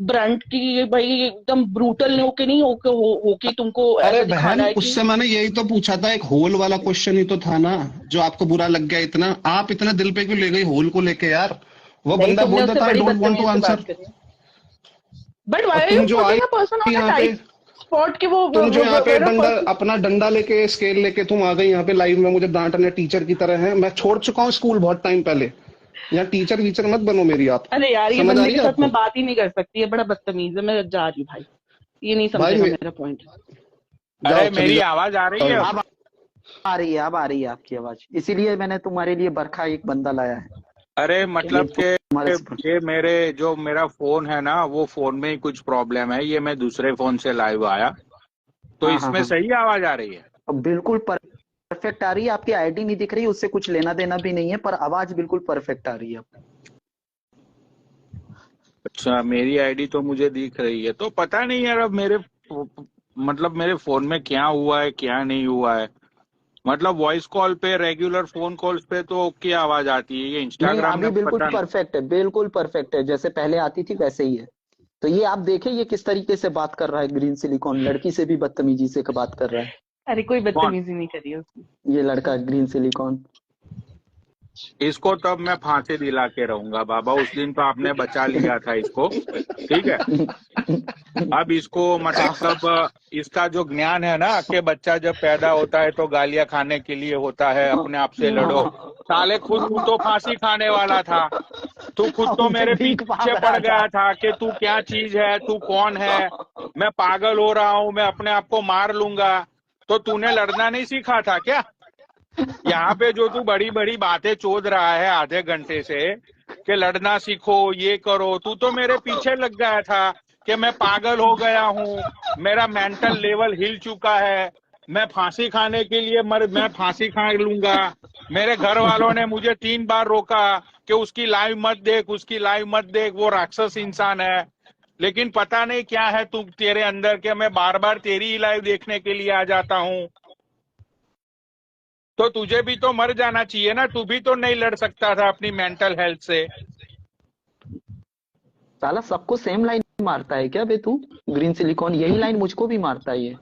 blunt की भाई, एकदम ब्रूटल होके नहीं होके तुमको अरे ऐसा बहन, दिखाना है कि। उससे मैंने यही तो पूछा था, एक होल वाला क्वेश्चन ही तो था ना, जो आपको बुरा लग गया इतना, आप इतना दिल पे क्यों ले गई होल को लेके यार। वो नहीं, बंदा तुमने बोल उससे देता आई बड़ी डोंट वांट टू बदतमीजी से बात आंसर। करी। बट और व्हाई आर यू तुम जो I putting a person on a यहाँ पे, टाइट स्पॉट कि तुम जो यहाँ पे वो डंडा, पर्सन। अपना डंडा लेके, स्केल लेके तुम आ गई यहाँ पे लाइव में मुझे डांटने, टीचर की तरह है। मैं छोड़ चुका हूँ स्कूल बहुत टाइम पहले, यहाँ टीचर वीचर मत बनो मेरी आप। अरे यार, ये समझ आ बंदे रही के है साथ आपको। मैं बात ही नहीं कर सकती, है बड़ा बदतमीज है, मैं जा रही हूँ भाई, ये नहीं भाई समझेगा मेरा पॉइंट। जाओ अरे चली मेरी आवाज आ रही जाओ है? यहाँ से। अब आ रही है, अब आ रही है आपकी आवाज, इसीलिए मैंने तुम्हारे लिए बरखा एक बंदा लाया है। अरे ये मतलब कि तुम्हारे ये मेरे जो मेरा फोन है ना, वो फोन में ही कुछ प्रॉब्लम है, ये मैं दूसरे फोन से लाइव आया, तो हाँ हाँ इसमें हाँ, सही आवाज आ रही है? अब बिल्कुल परफेक्ट आ रही है। आपकी आईडी नहीं दिख रही, उससे कुछ लेना देना भी नहीं है, पर आवाज बिल्कुल परफेक्ट आ रही है। अच्छा, मेरी आईडी तो मुझे दिख रही है, तो पता नहीं यार अब मेरे मतलब मेरे फोन में क्या हुआ है क्या नहीं हुआ है। मतलब वॉइस कॉल पे, रेगुलर फोन कॉल्स पे तो ओके आवाज आती है, ये नहीं, इंस्टाग्राम अभी में बिल्कुल पता नहीं। परफेक्ट है, बिल्कुल परफेक्ट है, जैसे पहले आती थी वैसे ही है। तो ये आप देखें, ये किस तरीके से बात कर रहा है, ग्रीन सिलिकॉन लड़की से भी बदतमीजी से बात कर रहा है। अरे कोई कौन? बदतमीजी नहीं करी है उसने। ये लड़का ग्रीन सिलिकॉन। इसको तब मैं फांसी दिला के रहूंगा बाबा, उस दिन तो आपने बचा लिया था इसको, ठीक है। अब इसको मतलब इसका जो ज्ञान है ना, कि बच्चा जब पैदा होता है तो गालियां खाने के लिए होता है, अपने आप से लड़ो। साले खुद तू तो फांसी खाने वाला था, तू खुद तो उनसे मेरे भीख मांग पीछे पड़ रहा था। गया था कि तू क्या चीज है, तू कौन है, मैं पागल हो रहा हूँ, मैं अपने आप को मार लूंगा। तो तूने लड़ना नहीं सीखा था क्या? यहाँ पे जो तू बड़ी बड़ी बातें चोद रहा है आधे घंटे से कि लड़ना सीखो, ये करो, तू तो मेरे पीछे लग गया था कि मैं पागल हो गया हूँ, मेरा मेंटल लेवल हिल चुका है, मैं फांसी खाने के लिए मैं फांसी खा लूंगा। मेरे घर वालों ने मुझे 3 बार रोका कि उसकी लाइव मत देख, उसकी लाइव मत देख, वो राक्षस इंसान है। लेकिन पता नहीं क्या है तू तेरे अंदर के मैं बार बार तेरी ही लाइव देखने के लिए आ जाता हूँ। तो तुझे भी तो मर जाना चाहिए ना, तू भी तो नहीं लड़ सकता था अपनी मेंटल हेल्थ से। साला सबको सेम लाइन मारता है क्या बे तू? ग्रीन सिलिकॉन यही लाइन मुझको भी मारता है ये।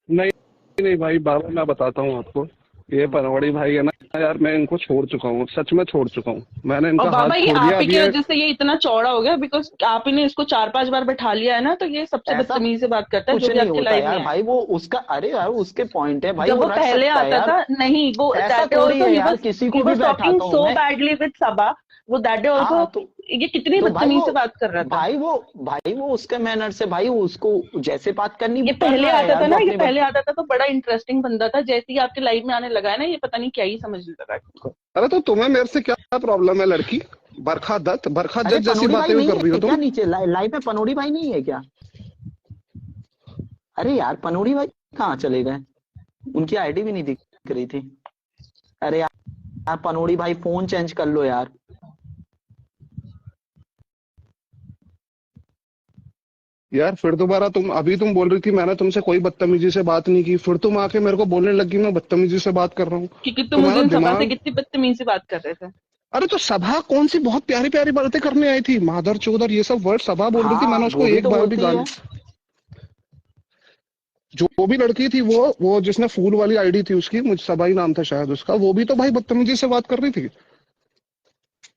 नहीं नहीं भाई बाबा, मैं बताता हूँ आपको, ये पनौड़ी भाई है ना यार, मैं इनको छोड़ चुका हूँ, सच में छोड़ चुका हूँ, मैंने और इनका हाथ बाबा ये छोड़ आप दिया। ही अब की ये वजह से ये इतना चौड़ा हो गया, बिकॉज आप ही ने इसको 4-5 बार बैठा लिया है ना, तो ये सबसे ऐसा बदतमीजी से बात करता है कुछ जो भी नहीं आपके होता लाइव में यार है। भाई, वो उसका, अरे यार उसके पॉइंट है भाई, जब वो वो रख पहले सकता है आता यार। था, नहीं वो ऐसा दैट डे थोड़ी ऑल्सो है ही यार, वाज किसी ही को भी वाज टॉकिंग बैठाता हूँ सो मैं। बैडली विद सबा। वो दैट डे ऑल्सो हाँ तो ये कितनी तो भाई बदतमीजी वो से बात कर रहा था। भाई वो उसके मैनर से भाई, वो उसको जैसे बात करनी ये वो कर पहले रहा है आता यार, था वो ना, ये अपनी पहले आता था तो बड़ा इंटरेस्टिंग बंदा था, जैसे ही आपके लाइव में आने लगा है ना, ये पता नहीं क्या ही समझने लगा है खुद को। अरे तो तुम्हें मेरे से क्या प्रॉब्लम है लड़की, बरखा दत्त, बरखा अरे जज जैसी पनोड़ी भाई बातें भी नहीं कर रही हो है क्या तुम। नीचे लाइव में? पनोड़ी भाई नहीं है क्या? अरे यार पनोड़ी भाई कहाँ चले गए? उनकी आईडी भी नहीं दिख रही थी। अरे यार पनोड़ी भाई फोन चेंज कर लो यार। यार फिर दोबारा तुम बोल रही थी मैंने तुमसे कोई बदतमीजी से बात नहीं की, फिर तुम आके मेरे को बोलने लगी मैं बदतमीजी से बात कर रहा हूँ। क्योंकि तुम उस तुम्हारा दिन सभा से दिमाग। कितनी बदतमीजी से बात कर रहे थे। अरे तो सभा कौन सी बहुत प्यारी प्यारी बातें करने आई थी, मादर चौधर ये सब वर्ड सभा बोल रही थी, हाँ मैंने उसको वो भी एक तो बार भी बोलती गाली। है। जो भी लड़की थी वो जिसने फूल वाली आईडी थी उसकी, मुझ सभा ही नाम था शायद उसका, वो भी तो भाई बदतमीजी से बात कर रही थी।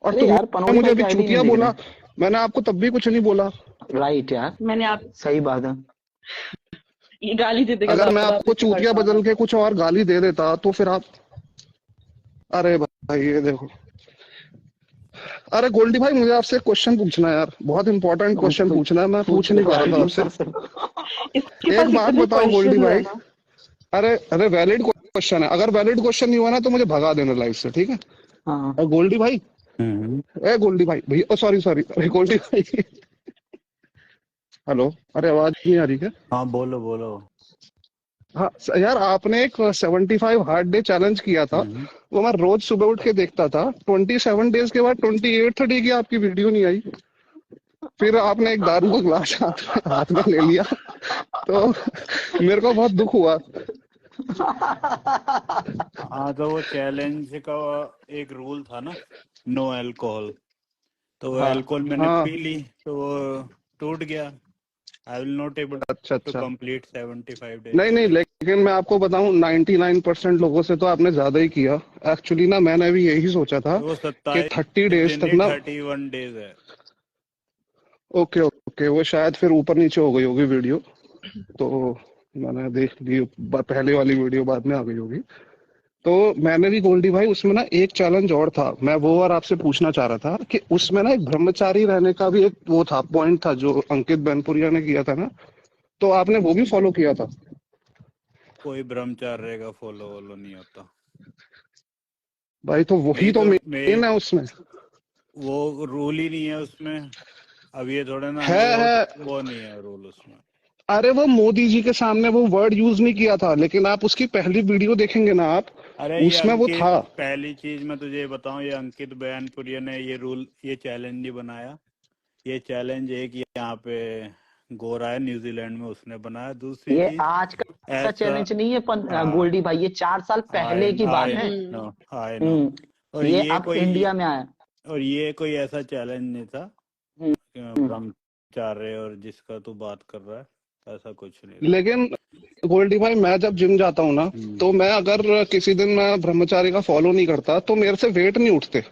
और अरे यार तुमने पनौड़ी मुझे भाई की अभी आईडी नहीं चूतिया देख बोला, रहे। मैंने आपको तब भी कुछ नहीं बोला। राइट यार, मैंने आप सही बात है। ये गाली दे देगा अगर मैं ज्यादा, आप आपको इससे चूतिया परेशान बदल हो। के कुछ और गाली दे देता तो फिर आप। अरे भाई ये देखो। अरे गोल्डी भाई मुझे आपसे एक क्वेश्चन पूछना है यार, बहुत इंपॉर्टेंट क्वेश्चन पूछना है, मैं पूछ पूछ नहीं लो पा रहा था भाई आपसे। इसके एक पास बात इतने बताओ गोल्डी क्वेश्चन है भाई। ना। अरे अरे वैलिड क्वेश्चन है, अगर वैलिड क्वेश्चन नहीं हुआ ना तो मुझे भगा देना लाइफ से, ठीक है? हाँ गोल्डी भाई। हम्म। ए गोल्डी भाई भैया, सॉरी सॉरी, अरे गोल्डी भाई। हेलो। अरे आवाज नहीं आ रही क्या? हाँ बोलो बोलो। हाँ यार आपने एक 75 हार्ड डे चैलेंज किया था, हम्म। वो मैं रोज सुबह उठ के देखता था। 27 डेज के बाद 28th डे की आपकी वीडियो नहीं आई। फिर आपने एक दारू का ग्लास हाथ में ले लिया, तो मेरे को बहुत दुख हुआ। हाँ तो वो चैलेंज का एक रूल था ना, नो अल्कोहल, तो वो हाँ अल्कोहल मैंने हाँ। पी ली तो वो टूट गया। आई विल नॉट एबल अच्छा टू अच्छा। Complete 75 days. नहीं नहीं, लेकिन मैं आपको बताऊं 99% लोगों से तो आपने ज्यादा ही किया। एक्चुअली ना मैंने भी यही सोचा था वो कि 30 27 डेज दिन तक नहीं, ना। 31 डेज है। ओके ओके, वो शायद फिर ऊपर नीचे हो गई होगी वीडियो, तो मैंने देख ली। पहले वाली वीडियो बाद में आ गई होगी। तो मैंने भी गोल्डी भाई उसमें ना एक चैलेंज और था, मैं वो और आपसे पूछना चाह रहा था कि उसमें ना एक ब्रह्मचारी रहने का भी एक वो था, पॉइंट था जो अंकित बैनपुरिया ने किया था ना, तो आपने वो भी फॉलो किया था? कोई ब्रह्मचार्य का फॉलो वॉलो नहीं होता भाई तो वही मेरी तो तो मेन है उसमें। वो रूल ही नहीं है उसमें। अब ये थोड़ा ना है। वो नहीं है रूल उसमें। अरे वो मोदी जी के सामने वो वर्ड यूज नहीं किया था, लेकिन आप उसकी पहली वीडियो देखेंगे ना आप, अरे ये उसमें वो था। अंकित, पहली चीज मैं तुझे बताऊं, ये अंकित बयानपुरिया ने ये रूल, ये चैलेंज नहीं बनाया। ये चैलेंज एक यहाँ पे गोरा है न्यूजीलैंड में, उसने बनाया। दूसरी ये चीज आज का ऐसा, चैलेंज नहीं है हाँ गोल्डी भाई, ये 4 साल आई पहले की बात आई है। No, I know. और ये ये अब कोई इंडिया में आया। और ये कोई ऐसा चैलेंज नहीं था हम्म, हम्म। ब्रह्मचार्य और जिसका तू बात कर रहा है, ऐसा कुछ नहीं था। लेकिन गोल्डी भाई मैं जब जिम जाता हूँ ना, तो मैं अगर किसी दिन मैं ब्रह्मचारी का फॉलो नहीं करता तो मेरे से वेट नहीं उठते।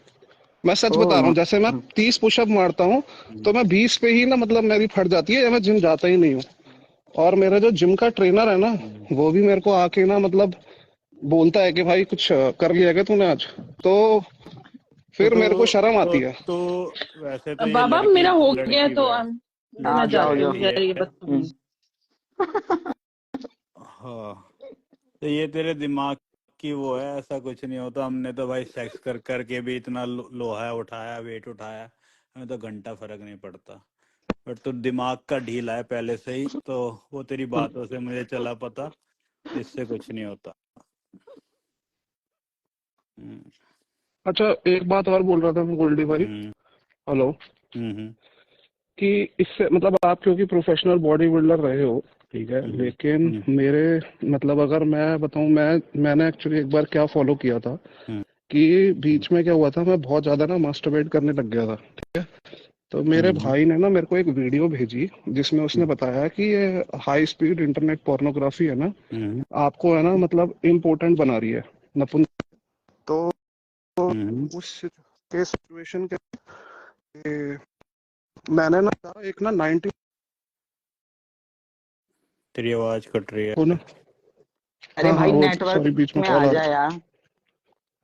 मैं सच बता रहा ओ हूँ, जैसे मैं 30 पुशअप मारता हूँ तो मैं 20 पे ही ना मतलब मेरी फट जाती है, या मैं जिम जाता ही नहीं हूँ। और मेरा जो जिम का ट्रेनर है ना, वो भी मेरे को आके ना मतलब बोलता है कि भाई कुछ कर लिया क्या तूने आज, तो फिर मेरे को शर्म आती है। तो वैसे तो ये बाबा लड़की मेरा हो गया लड़की तो बै मैं हाँ लड़की जाओ जाती जाओ। हूँ बैठी यार, ये है। बदतमीज। हाँ तो ये तेरे दिमाग की वो है, ऐसा कुछ नहीं होता। हमने तो भाई सेक्स कर करके भी इतना लोहा उठाया, वेट उठाया, हमें तो घंटा फर्क नहीं पड़ता। बट तो दिमाग का ढीला है पहले से ही, तो वो तेरी बातों से मुझे चला पता, इससे कुछ नहीं होता। हम्म। अच्छा एक बात और बोल रहा था मैं गोल्डी भाई। हम्म। हेलो। हम्म। कि इससे मतलब आप क्योंकि प्रोफेशनल बॉडी बिल्डर रहे हो, ठीक है, हम्म। लेकिन हम्म। मेरे मतलब अगर मैं बताऊं, मैंने एक्चुअली एक बार क्या फॉलो किया था हम्म। कि बीच में क्या हुआ था, मैं बहुत ज्यादा ना मास्टरबेट करने लग गया था, ठीक है? तो मेरे हम्म। भाई ने ना मेरे को एक वीडियो भेजी जिसमें उसने बताया कि ये हाई स्पीड इंटरनेट पोर्नोग्राफी है ना, हम्म। आपको है ना मतलब इम्पोर्टेंट बना रही है, नपुंसक। तो हम्म। उस के सिचुएशन के मैंने ना एक ना 90 तेरी आवाज कट रही को है। ना। अरे हाँ हाँ भाई वो नेटवर्क सॉरी बीच में में कॉल आ आ जा रहा यार। था।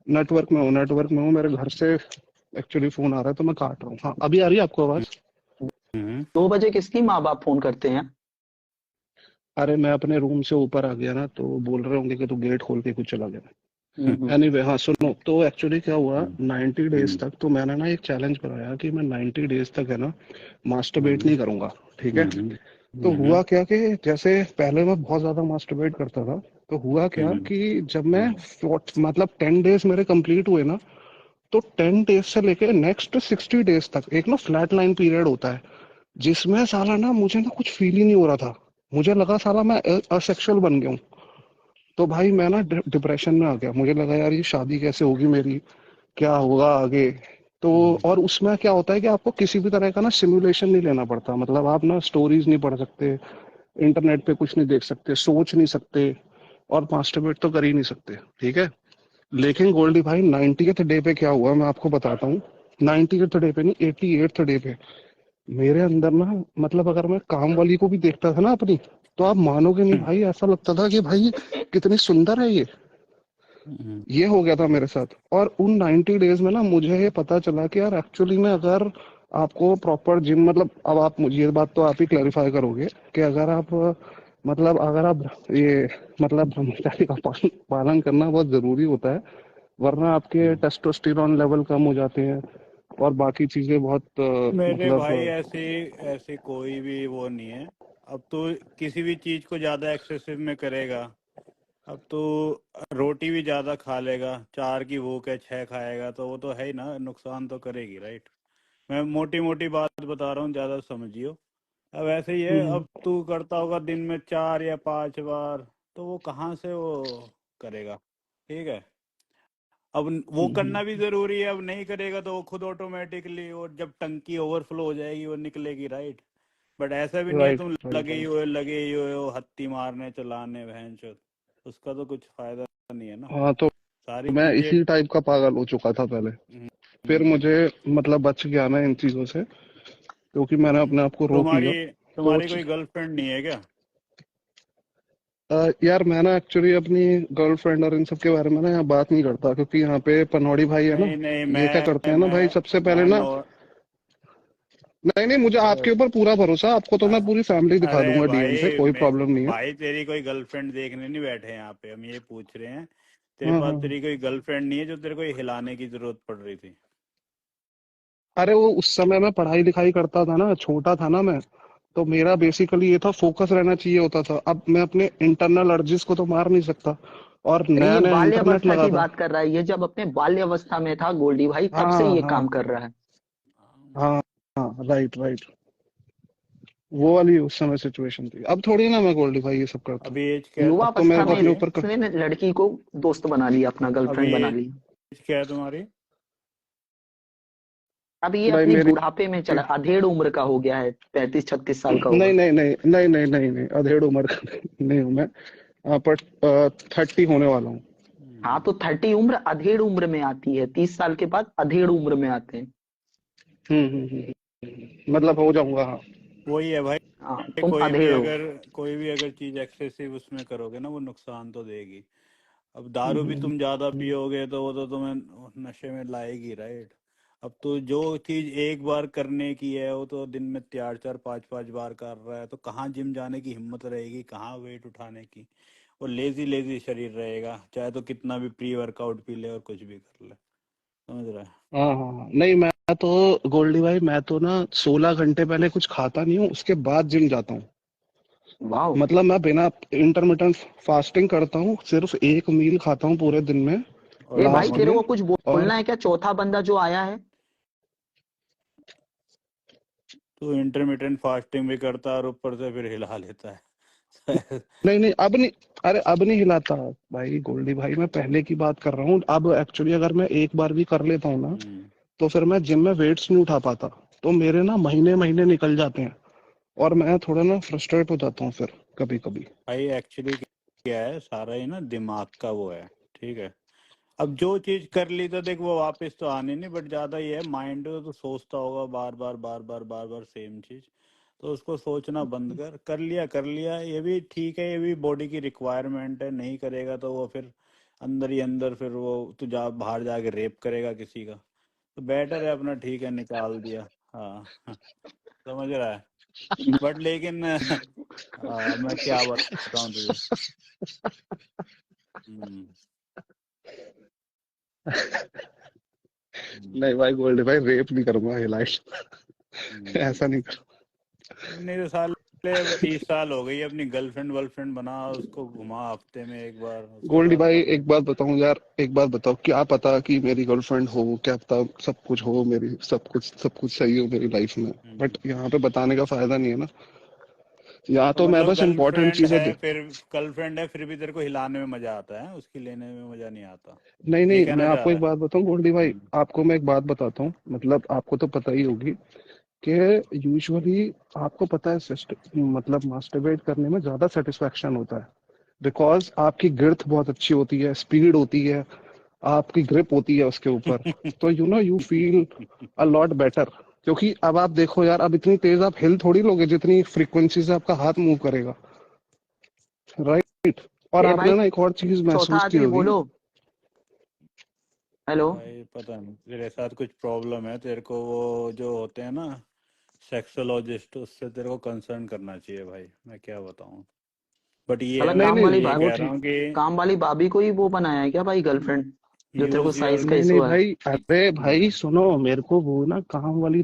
नेटवर्क में हूँ मेरे घर से, एक्चुअली फोन आ रहा है तो मैं काट रहा हूँ। हाँ अभी आ रही है आपको आवाज? हम्म। 2 बजे किसकी माँ बाप फोन करते हैं? अरे मैं अपने रूम से ऊपर आ गया ना, तो बोल रहे होंगे कि तू गेट खोल के कुछ चला गया। हम्म। एनीवे हाँ सुनो, तो एक्चुअली क्या हुआ, हम्म। 90 डेज तक तो मैंने ना एक चैलेंज बनाया कि मैं 90 डेज तक है ना मास्टरबेट नहीं करूंगा, ठीक है? हम्म। तो हम्म। हुआ क्या कि जैसे पहले मैं बहुत ज्यादा मास्टरबेट करता था, तो हुआ क्या हम्म। कि जब मैं मतलब 10 डेज मेरे कंप्लीट हुए ना, तो 10 डेज से लेके नेक्स्ट 60 डेज तक एक ना फ्लैट लाइन पीरियड होता है जिसमें साला ना मुझे ना कुछ फील ही नहीं हो रहा था। मुझे लगा साला मैं असेक्सुअल बन गया हूँ। तो भाई मैं ना डिप्रेशन में आ गया। मुझे लगा यार ये शादी कैसे होगी मेरी, क्या होगा आगे। तो और उसमें क्या होता है कि आपको किसी भी तरह का ना सिमुलेशन नहीं लेना पड़ता। मतलब आप ना स्टोरीज नहीं पढ़ सकते, इंटरनेट पे कुछ नहीं देख सकते, सोच नहीं सकते, और मास्टरबेट तो कर ही नहीं सकते, ठीक है। लेकिन गोल्डी भाई 90th डे पे क्या हुआ मैं आपको बताता हूँ। 90th डे पे नहीं, 88th डे पे मेरे अंदर ना, मतलब अगर मैं काम वाली को भी देखता था ना अपनी, तो आप मानोगे नहीं भाई, ऐसा लगता था कि भाई कितनी सुंदर है ये हो गया था मेरे साथ। और उन 90 डेज में ना मुझे ये पता चला कि यार एक्चुअली में अगर आपको प्रॉपर जिम, मतलब अब आप मुझे ये बात तो आप ही क्लैरिफाई करोगे कि अगर आप, मतलब अगर आप ये, मतलब ब्रह्मचारी का पालन करना बहुत जरूरी होता है, वरना आपके टेस्टोस्टेरोन लेवल कम हो जाते हैं और बाकी चीजें बहुत मेरे मतलब भाई ऐसे ऐसे कोई भी वो नहीं है। अब तो किसी भी चीज को ज्यादा एक्सेसिव में करेगा। अब तो रोटी भी ज्यादा खा लेगा, 4 की भूख है 6 खाएगा, तो वो तो है ही ना, नुकसान तो करेगी, राइट। मैं मोटी मोटी बात बता रहा हूँ, ज्यादा समझियो। अब ऐसे ही है, हम्म, अब तू करता होगा दिन में 4 या 5 बार, तो वो कहाँ से वो करेगा, ठीक है। अब वो हम्म, करना भी जरूरी है, अब नहीं करेगा तो वो खुद ऑटोमेटिकली, और जब टंकी ओवरफ्लो हो जाएगी वो निकलेगी, राइट। बट ऐसा भी नहीं है राइट तुम राइट राइट। लगे ही हुए हो हत्ती मारने चलाने बहन चोद, उसका तो कुछ फायदा नहीं है ना। हाँ तो सारी मैं चीजें। इसी टाइप का पागल हो चुका था पहले। हम्म, फिर हम्म, मुझे मतलब बच गया मैं इन चीजों से, क्योंकि मैंने अपने आप को रोक लिया। तुम्हारी तो तुम्हारी कोई गर्लफ्रेंड नहीं है क्या? यार मैं ना एक्चुअली अपनी गर्लफ्रेंड और इन सब के बारे में ना यहाँ बात नहीं करता, क्योंकि यहाँ पे पनौड़ी भाई है ना, नहीं नहीं, ये क्या करते हैं ना भाई, सबसे पहले मैं ना, नो। नहीं नहीं, मुझे आपके ऊपर पूरा भरोसा, आपको तो मैं पूरी फैमिली दिखा अरे दूंगा डीएम पे, भाई, कोई मैं प्रॉब्लम नहीं है। भाई तेरी कोई गर्लफ्रेंड देखने नहीं बैठे हैं यहाँ पे, हम ये पूछ रहे हैं तेरे हाँ पास हाँ। तेरी कोई गर्लफ्रेंड नहीं है जो तेरे को हिलाने की जरूरत पड़ रही थी? अरे वो उस समय मैं पढ़ाई लिखाई करता था ना, छोटा था ना मैं, तो मेरा बेसिकली ये था, फोकस रहना चाहिए होता था। अब मैं अपने इंटरनल अर्जिस को तो मार नहीं सकता, और अरे नया ये नया बाल्य इंटरनेट अवस्था लगा की था। बात कर रहा है, ये जब अपने बाल्य अवस्था में था गोल्डी भाई तब से हाँ ये हाँ काम कर रहा है। हाँ हाँ, राइट राइट। वो वाली उस समय सिचुएशन थी, अब थोड़ी ना मैं गोल्डी भाई ये सब करता हूँ। अभी एज क्या है युवा अब तो मेरे अवस्था को में अपने तुम्हारी? ऊपर इसने लड़की को दोस्त बना लिया, अपना अभी गर्लफ्रेंड बना एज लिया। क्या है तुम्हारी? अब ये भाई अपनी मेरी, बुढ़ापे में चला, अधेड़ उम्र का हो गया है, 35-36 साल का नहीं होगा। नहीं नहीं नहीं नहीं नहीं नहीं, अधेड़ उम्र का नहीं हूँ मैं। पर 30 होने वाला हूँ। हाँ तो 30 उम्र अधेड़ उम्र में आती है, 30 साल के बाद अधेड़ उम्र में आते हैं। मतलब हो जाऊंगा, हाँ। वही है भाई। हाँ तुम अधेड़ हो। कोई भी अगर चीज एक्सेसिव उसमें करोगे ना, वो नुकसान तो देगी। अब दारू भी तुम ज्यादा पियोगे तो वो तो तुम्हें नशे में लाएगी, राइट। अब तो जो चीज एक बार करने की है वो तो दिन में 4 4 5 5 बार कर रहा है, तो कहाँ जिम जाने की हिम्मत रहेगी, कहाँ वेट उठाने की। वो लेजी लेजी शरीर रहेगा, चाहे तो कितना भी प्री वर्कआउट पी ले और कुछ भी कर ले। समझ रहा है? हाँ हाँ हाँ। नहीं मैं तो गोल्डी भाई, मैं तो ना 16 घंटे पहले कुछ खाता नहीं हूँ, उसके बाद जिम जाता हूँ। वाह। मतलब मैं बिना इंटरमिटेंट फास्टिंग करता हूँ, सिर्फ एक मील खाता हूँ पूरे दिन में, और ए भाई लास्ट नॉर्मल। तेरे में। को कुछ और बोलना है क्या, चौथा बंदा जो आया है? तो इंटरमीडिएट फास्टिंग भी करता है और ऊपर से फिर हिला लेता है। नहीं नहीं, अब नहीं, अरे अब नहीं हिलाता भाई गोल्डी भाई, मैं पहले की बात कर रहा हूँ। अब एक्चुअली अगर मैं एक बार भी कर लेता हूँ ना, हम्म। तो फिर मैं जिम में वेट्स नहीं उठा पाता। तो मेरे ना महीने महीने निकल जाते हैं, और मैं थोड़ा ना फ्रस्ट्रेट हो जाता हूँ फिर कभी कभी। भाई एक्चुअली क्या है, सारा ही ना दिमाग का वो है, ठीक है। अब जो चीज कर ली तो देख वो वापस तो आनी नहीं, बट ज्यादा ये है माइंड तो सोचता होगा बार बार बार बार बार बार सेम चीज। तो उसको सोचना बंद कर लिया ये भी ठीक है, ये भी बॉडी की रिक्वायरमेंट है, नहीं करेगा तो वो फिर अंदर ही अंदर फिर वो तू जा बाहर जाके रेप करेगा किसी का। तो बेटर है अपना, ठीक है, निकाल दिया। हाँ। समझ रहा है। बट लेकिन मैं क्या बताऊं तुझे। हम्म, हम्म, नहीं भाई गोल्डी भाई, रेप नहीं करूंगा, हिलाइट हम्म। ऐसा नहीं करूँ। नहीं तो साल पहले 20 साल हो गई, अपनी गर्लफ्रेंड बना, उसको घुमा हफ्ते में एक बार, उसके गोल्डी बाद भाई पता एक बात बताऊं यार, एक बात बताओ, क्या पता कि मेरी गर्लफ्रेंड हो, क्या पता सब कुछ हो, मेरी सब कुछ सही हो मेरी लाइफ में, बट यहाँ पे बताने का फायदा नहीं है ना। यहाँ तो तो मैं मतलब बस इम्पोर्टेंट चीजें गर्लफ्रेंड है फिर भी तेरे को हिलाने में मजा आता है, उसकी लेने में मजा नहीं आता, नहीं ये नहीं, मैं कहना चाह आपको रहा एक है? बात बताऊं गोल्डी भाई, हम्म। आपको मैं एक बात बताता हूँ, मतलब आपको तो पता ही होगी कि यूजुअली आपको पता है मतलब मास्टरबेट करने में ज्यादा सेटिस्फेक्शन होता है, बिकॉज आपकी गिर्थ बहुत अच्छी होती है, स्पीड होती है, आपकी ग्रिप होती है उसके ऊपर, तो you feel a lot better. क्योंकि अब आप देखो यार, अब इतनी तेज आप हिल थोड़ी लोगे जितनी फ्रीक्वेंसी से आपका हाथ मूव करेगा, राइट। और ए भाई, आपने ना एक और चीज चौथा महसूस की आदमी होगी। बोलो। हेलो। भाई पता नहीं तेरे साथ कुछ प्रॉब्लम है, तेरे को वो जो होते हैं ना सेक्सोलॉजिस्ट, उससे तेरे को कंसर्न करना चाहिए भाई, मैं क्या बताऊं। बट ये साला है, मैं नहीं काम नहीं, वाली तुझे ये भाभी, वो कह रहा ठीक। हूँ कि काम वाली भाभी को ही वो बनाया है क्या भाई गर्लफ्रेंड, जो तेरे को यूज योर साइज का नहीं इशू नहीं है? भाई, अरे भाई सुनो, मेरे को वो ना काम वाली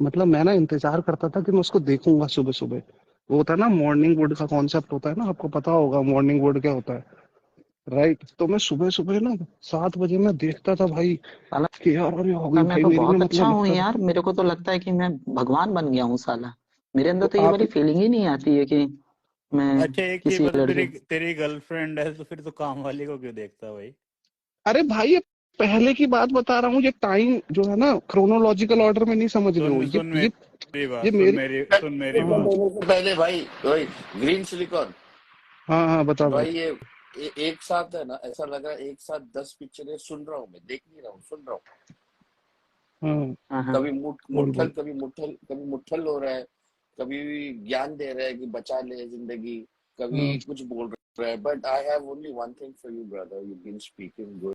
मतलब मैं ना इंतजार करता था कि मैं उसको देखूंगा सुबह सुबह। वो होता है ना मॉर्निंग वुड का कॉन्सेप्ट होता है ना, आपको पता होगा मॉर्निंग वुड क्या होता है, राइट। तो मैं सुबह सुबह ना 7 बजे मैं देखता था भाई साला कि यार अरे हो गई मैं भाई तो मेरी, मैं बहुत अच्छा मतलब हूँ लगता था। यार, मेरे को तो लगता है कि मैं भगवान बन गया हूँ साला। मेरे अंदर तो तो ये आप, वाली फीलिंग ही नहीं आती है कि मैं अच्छा एक चीज किसी बता, लड़के। तेरी तेरी गर्लफ्रेंड है तो फिर तो काम वाली को क्यों देखता भाई? अरे भाई ये पहले की बात बता रहा हूँ, ये टाइम जो है ना क्रोनोलॉजिकल ऑर्डर में नहीं समझ रहे हो, सुन सुन मेरी ये बात, मेरी। सुन मेरी हाँ बात। देने से पहले भाई, भाई ग्रीन सिलिकॉन हाँ हाँ, बता भाई। भाई, एक साथ है ना, ऐसा लग रहा है एक साथ 10 पिक्चरें सुन रहा हूँ, मैं देख नहीं रहा हूँ, सुन रहा हूँ। हाँ, हाँ हाँ। कभी बोल बोल। कभी मुट्ठल हो रहा है, कभी ज्ञान दे रहा है कि बचा ले जिंदगी, कभी हाँ कुछ बोल रहा है, but I have only one thing for you brother, you been speaking good.